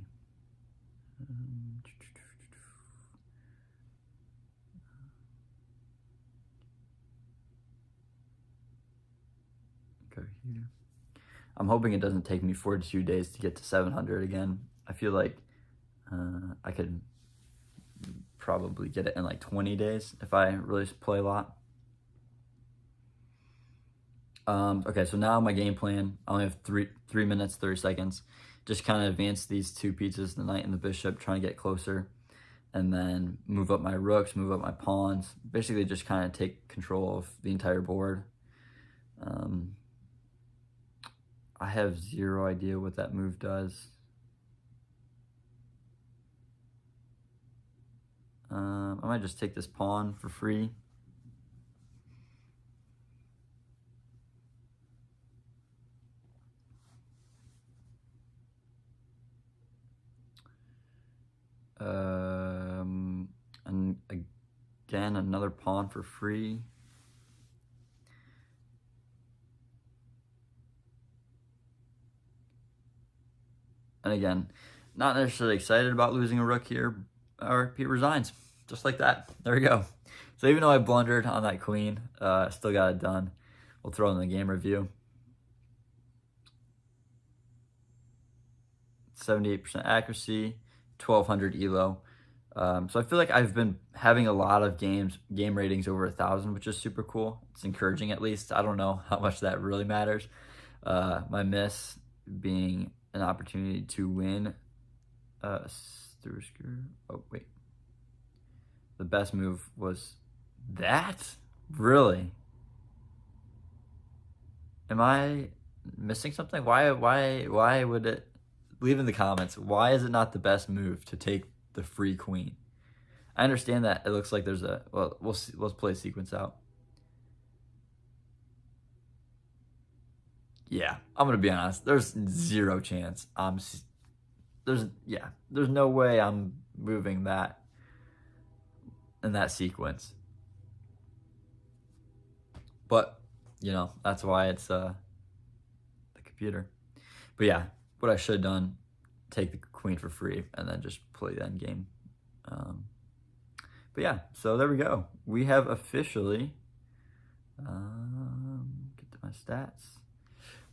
Go here. I'm hoping it doesn't take me 42 days to get to 700 again. I feel like I could probably get it in like 20 days if I really play a lot. Okay, so now my game plan, I only have 3 minutes, 30 seconds. Just kind of advance these 2 pieces, the knight and the bishop, trying to get closer. And then move up my rooks, move up my pawns. Basically just kind of take control of the entire board. I have 0 idea what that move does. I might just take this pawn for free. And again, another pawn for free. And again, not necessarily excited about losing a rook here, or he resigns, just like that. There we go. So even though I blundered on that queen, still got it done. We'll throw in the game review. 78% accuracy, 1200 elo. So I feel like I've been having a lot of game ratings over 1,000, which is super cool. It's encouraging, at least. I don't know how much that really matters. My miss being an opportunity to win through a screw. Oh, wait. The best move was that? Really? Am I missing something? Why would it... Leave in the comments, why is it not the best move to take the free queen? I understand that it looks like there's a... Well, we'll see, let's play a sequence out. Yeah, I'm gonna be honest. There's 0 chance there's no way I'm moving that in that sequence. But you know, that's why it's the computer. But yeah, what I should have done, take the queen for free and then just play the end game. But yeah, so there we go. We have officially get to my stats.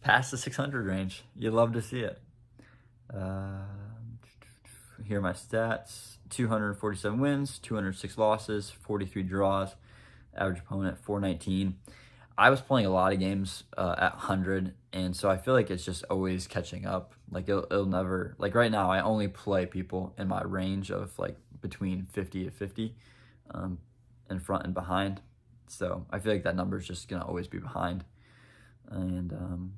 Past the 600 range. You love to see it. Here are my stats. 247 wins, 206 losses, 43 draws. Average opponent, 419. I was playing a lot of games at 100, and so I feel like it's just always catching up. Like, it'll never... Like, right now, I only play people in my range of, like, between 50 to 50 in front and behind. So I feel like that number is just going to always be behind. And...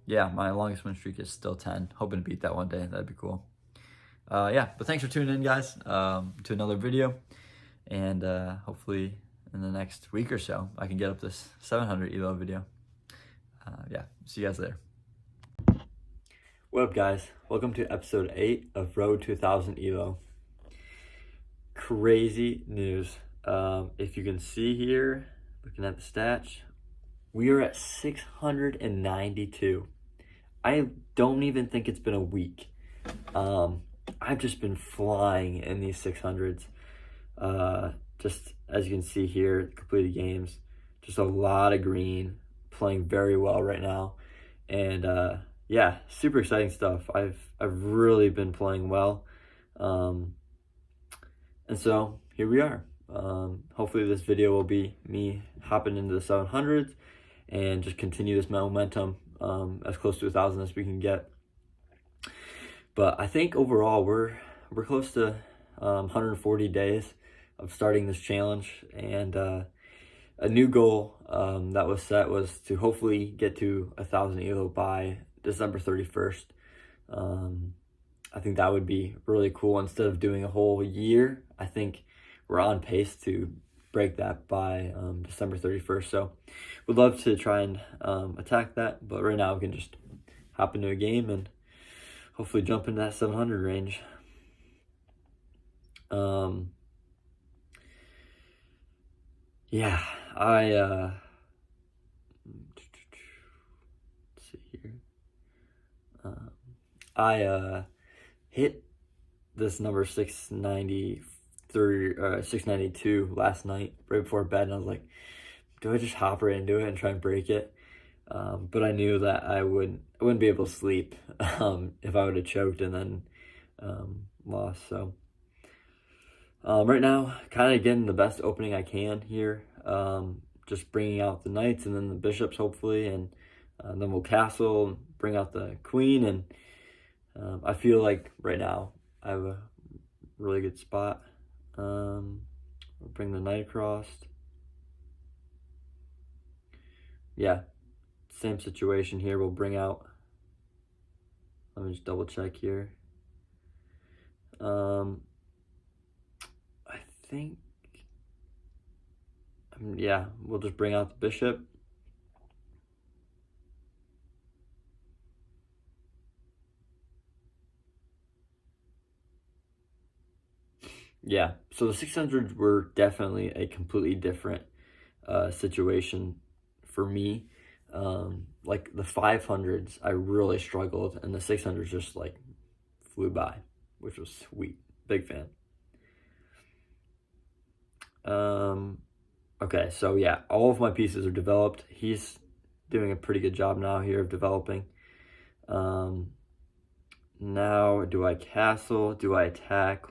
yeah, my longest win streak is still 10. Hoping to beat that one day. That'd be cool. Yeah, but thanks for tuning in, guys, to another video. And hopefully in the next week or so, I can get up this 700 elo video. Yeah, see you guys later. What up, guys? Welcome to episode 8 of Road to 1000 elo. crazy news. If you can see here, looking at the stats, we are at 692. I don't even think it's been a week. I've just been flying in these 600s. Just as you can see here, completed games, just a lot of green, playing very well right now. And yeah, super exciting stuff. I've really been playing well. And so here we are. Hopefully this video will be me hopping into the 700s and just continue this momentum as close to 1,000 as we can get. But I think overall we're close to 140 days of starting this challenge, and a new goal that was set was to hopefully get to 1,000 ELO by December 31st. I think that would be really cool. Instead of doing a whole year, I think we're on pace to break that by December 31st. So we'd love to try and attack that, but right now we can just hop into a game and hopefully jump into that 700 range. Yeah, let's see here. I hit this number 693 or 692 last night right before bed, and I was like, do I just hop right into it and try and break it? But I knew that I wouldn't be able to sleep if I would have choked and then lost. So right now, kind of getting the best opening I can here. Just bringing out the knights and then the bishops, hopefully, and then we'll castle, bring out the queen, and I feel like right now I have a really good spot. We'll bring the knight across. Yeah, same situation here. We'll bring out, let me just double check here. I think, yeah, we'll just bring out the bishop. Yeah, so the 600s were definitely a completely different situation for me. Like the 500s, I really struggled, and the 600s just like flew by, which was sweet. Big fan. Okay, so yeah, all of my pieces are developed. He's doing a pretty good job now here of developing. Now, do I castle? Do I attack?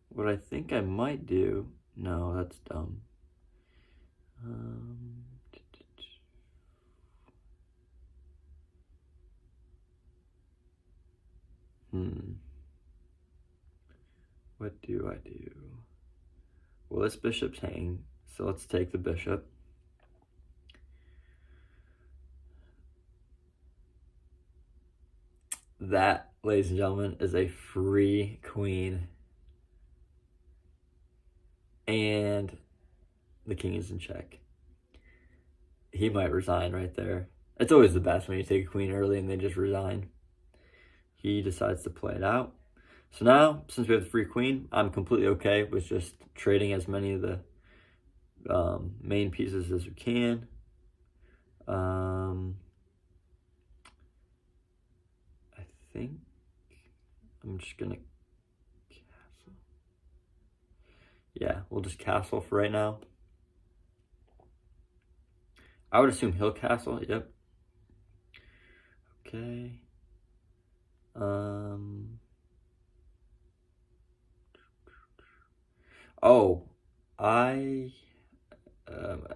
What I think I might do, no, that's dumb. What do I do? Well, this bishop's hanging, so let's take the bishop. That, ladies and gentlemen, is a free queen. And the king is in check. He might resign right there. It's always the best when you take a queen early and they just resign. He decides to play it out. So now, since we have the free queen, I'm completely okay with just trading as many of the main pieces as we can. I think I'm just gonna castle. Yeah, we'll just castle for right now. I would assume he'll castle, yep. Okay. Oh, I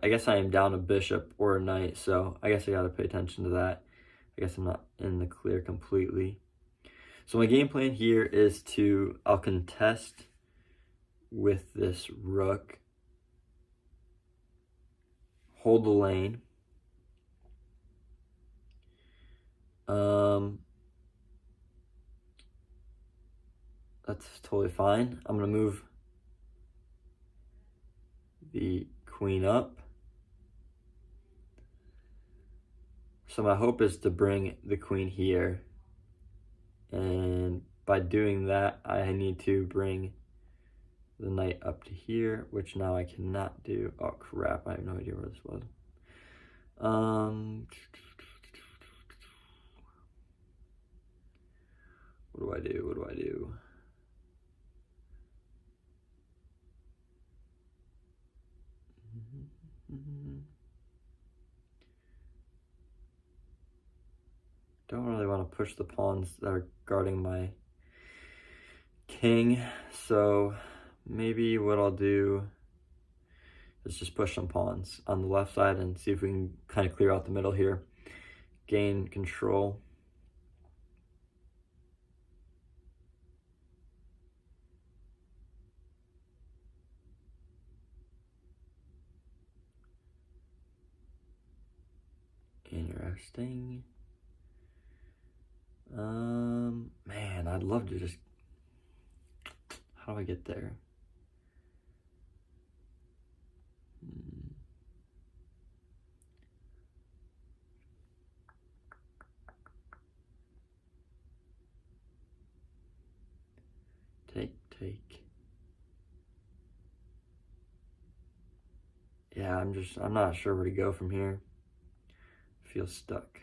guess I am down a bishop or a knight, so I guess I gotta pay attention to that. I guess I'm not in the clear completely. So my game plan here is I'll contest with this rook, hold the lane. That's totally fine. I'm gonna move the queen up. So my hope is to bring the queen here. And by doing that, I need to bring the knight up to here, which now I cannot do. Oh crap, I have no idea where this was. What do I do? What do I do? Don't really want to push the pawns that are guarding my king, so maybe what I'll do is just push some pawns on the left side and see if we can kind of clear out the middle here, gain control. Interesting. Man, I'd love to just. How do I get there? Take. Yeah, I'm not sure where to go from here. I feel stuck.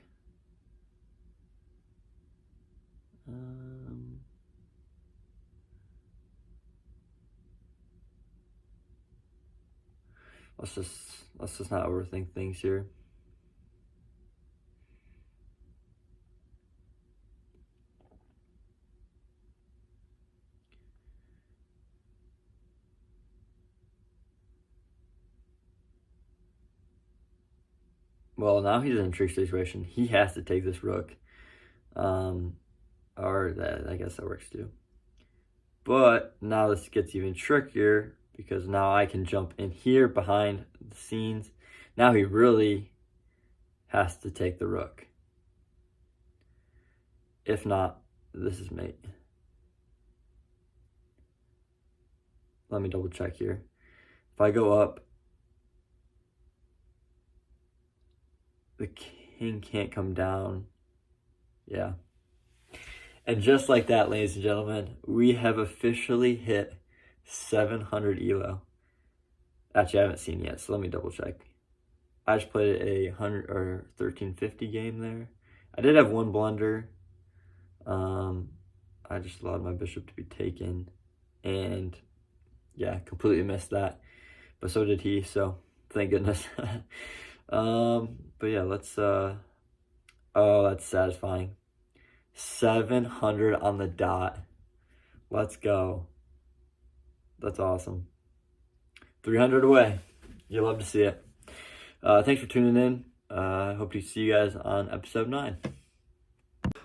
Let's just not overthink things here. Well, now he's in a trick situation. He has to take this rook. Or that, I guess that works too. But now this gets even trickier because now I can jump in here behind the scenes. Now he really has to take the rook. If not, this is mate. Let me double check here. If I go up, the king can't come down. Yeah. And just like that, ladies and gentlemen, we have officially hit 700 elo. Actually, I haven't seen yet, so let me double check. I just played a 100 or 1350 game there. I did have one blunder. I just allowed my bishop to be taken, and yeah, completely missed that. But so did he, so thank goodness. But yeah, let's. Oh, that's satisfying. 700 on the dot. Let's go. That's awesome. 300 away. You love to see it. Thanks for tuning in. I hope to see you guys on episode 9.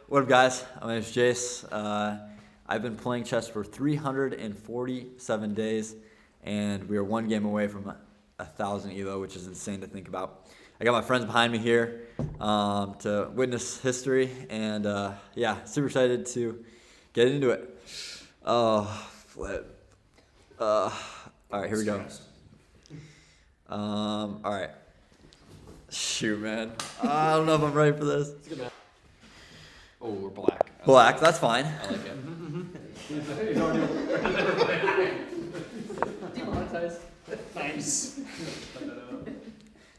What up, guys? My name is Jace. I've been playing chess for 347 days, and we are one game away from 1,000 elo, which is insane to think about. I got my friends behind me here to witness history, and yeah, super excited to get into it. Oh, flip. All right, here we go. All right. Shoot, man. I don't know if I'm ready for this. It's good, man. Oh, we're black. Black, that's fine. I like it. Demonetized. Nice.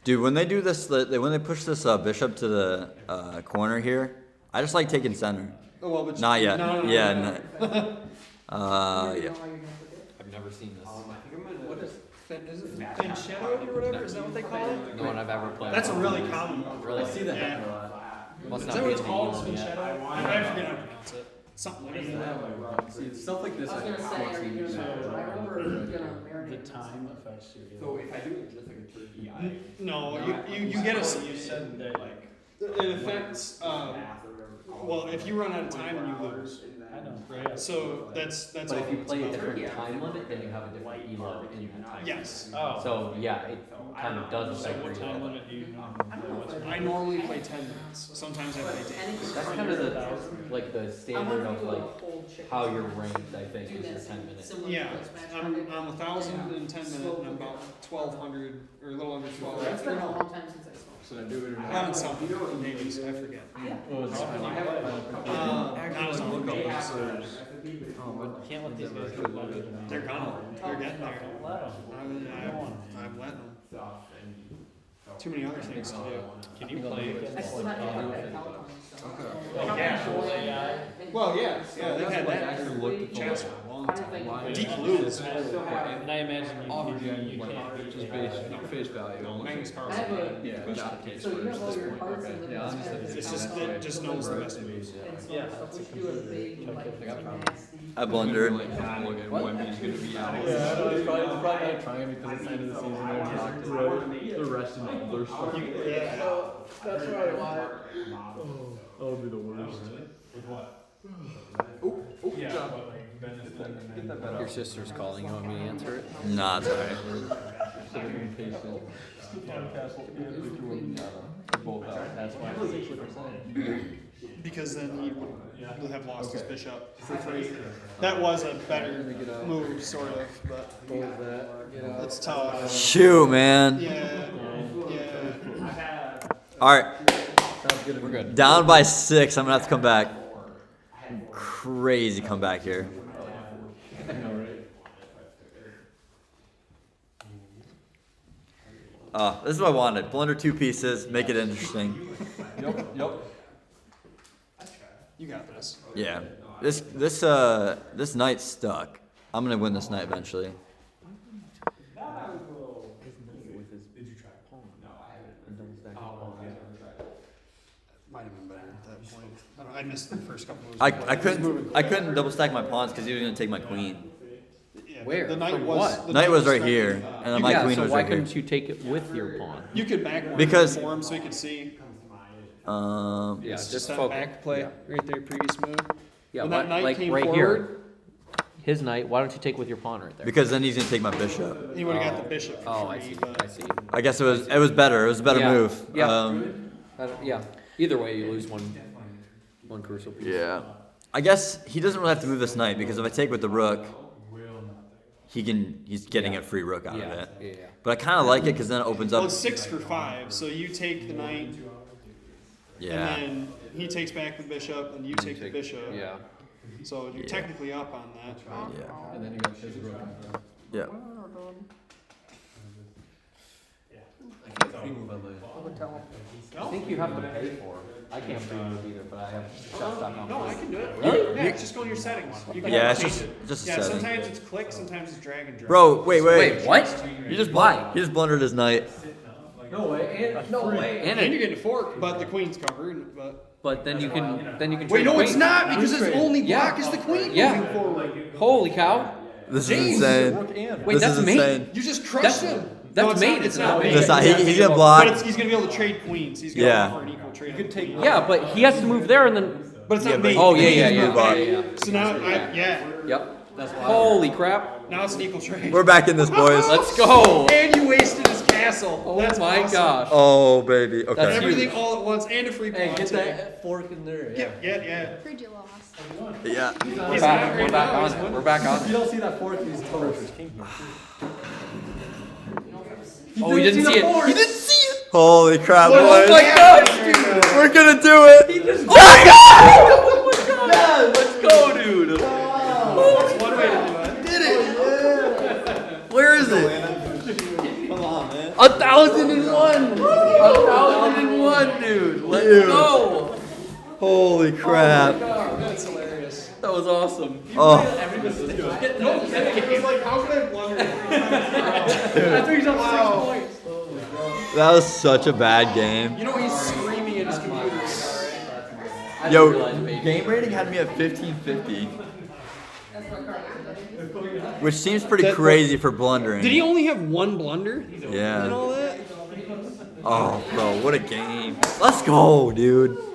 Dude, when they do this, when they push this bishop to the corner here, I just like taking center. Oh, well, but Not yet. No. Yeah. Yeah. I've never seen this. What is it Fianchetto or whatever? Is that what they call it? No one I've ever played. That's a really common one. Really? I see that. Yeah. Must Is not that be what it's in the called? email yet. Fianchetto? I forget how to pronounce it. Something like that. See, stuff like this, I was gonna say, are you gonna, I remember you gonna marinate. the time affects your. So if I do it just like a turkey, No, you get a. You said that like. It affects. Well, if you run out of time, then you lose. I know. Right. So that's But all if you it's play a about. different time limit, then you have a different elo in the time. Yes. Oh. So yeah, it kind of does So affect what your time elo. limit do you know? I normally play 10 minutes. Sometimes I play 10. That's kind of the standard of like how you're ranked. I think is your 10 minutes. Yeah, I'm 1,000 in 10 minutes, and I'm about 1,200 or a little under 1,200. It's been a long time since I saw Should I do it or not? Lemon something, maybe, I forget. Oh, it's fine. Not as Look up often. research. Can't let these guys go by. They're gonna, they're getting there. Don't let 'em. I'm letting them. Too many other things to do. Can you play I against still like have to other get that Peloton, so. Well, yeah, they've had that actually looked at the chance for a long time. Deep And blues. I imagine you can't be. Just face value. Magnus I Carlsen. have a, Yeah, gotta take so you have all your parts and then. Yeah, it's honestly, kind of- It's just, it just knows the best moves. And so Yeah, stuff we should do a big, like, nasty. I blundered. Look at Wemby's gonna be out. Yeah, it's probably not trying because it's the end of the season. They're knocked out. They're resting them. They're starting. That's right, why. That would be the worst. With what? Yeah, but like Venice. Your sister's calling. You want me to answer it? Nah, it's alright. Should have been patient. Both out. That's why it's 60%. Because then he would have lost his bishop for free. That was a better move, sort of, but What was that? Get out. it's tough. Shoot, man. Yeah, yeah. Alright, Sounds good. We're good. down by 6. I'm gonna have to come back. Crazy comeback here. This is what I wanted. Blunder 2 pieces, make it interesting. Yep. You got this. Yeah. This knight's stuck. I'm gonna win this knight eventually. Might have been better at that point. I missed the first couple moves. I couldn't double stack my pawns because he was gonna take my queen. Yeah, Where? The knight From was. what? the Knight was right stuck here, in. and then my Yeah, queen so was why right here. couldn't you take it with your pawn? You could back one Because- for him so he could see. Yeah, It's just that focus. back play Yeah. right there, previous move. Yeah, When that knight like came right forward, here. His knight. Why don't you take with your pawn right there? Because then he's gonna take my bishop. he would have got the bishop for Oh, I free, see. but I see. I guess it was better. It was a better Yeah. move. Yeah. Yeah. Either way, you lose one crucial piece. Yeah. I guess he doesn't really have to move this knight because if I take with the rook, he's getting a free rook out Yeah. of it. Yeah. But I kind of like it because then it opens well, up. it's 6 for 5. So you take the knight, Yeah. and then he takes back the bishop, and you take the bishop. Yeah. So you're Yeah. technically up on that. Yeah. And then you got his rook. Yeah. I think you have to pay for it. I can't free move either, but I have shot stock on. No, I can do it. Really? Yeah, just go in your settings. You can Yeah, it's change just it. just a Yeah, setting. sometimes it's click, sometimes it's drag and drop. Bro, wait. Wait, what? He just blundered his knight. No way. No way. And you're getting a fork, but the queen's covered. But But then you can wait, trade no, it's queen. not because his only Yeah. block is the queen. Yeah. Moving forward. Holy cow! This is James. insane. Wait, This that's is me. insane. You just crushed That's- him. that's no, it's mate, Not, it's it's not not mate. That's not. He's gonna block. But he's gonna be able to trade queens. He's gonna Yeah. offer an equal trade. You could take. Yeah, but he has to move there and then. But it's Yeah, not but- mate. Oh yeah, Queens yeah, yeah, move back. yeah, yeah. So now, yeah. Yep. Holy crap! Now it's an equal trade. We're back in this, boys. Let's go! And you wasted his castle. Oh That's my awesome. gosh! Oh baby. That's Okay. Everything all at once and a free pawn. today. fork in there. Yeah. Heard you lost. Yeah. We're He's back. not We're right back now, on he's it. We're back on it. don't see that fourth, he's total. Oh, he didn't see it. He didn't see it. Holy crap, Oh boys. my gosh! We're gonna do it. Oh my god! Let's go, dude! That's one way to do it. Where is it? 1,001! 1,001, dude! Let's Dude. go! Holy crap. That's hilarious. That was awesome. Oh, It's like, how could I blunder? After he's up 6 points. that was such a bad game. You know he's screaming at his computer. I didn't Yo, realize, baby. game rating had me at 1550, That's what Carlos which seems pretty That- crazy for blundering. Did he only have one blunder? And Yeah. all that? Oh, bro, what a game. Let's go, dude.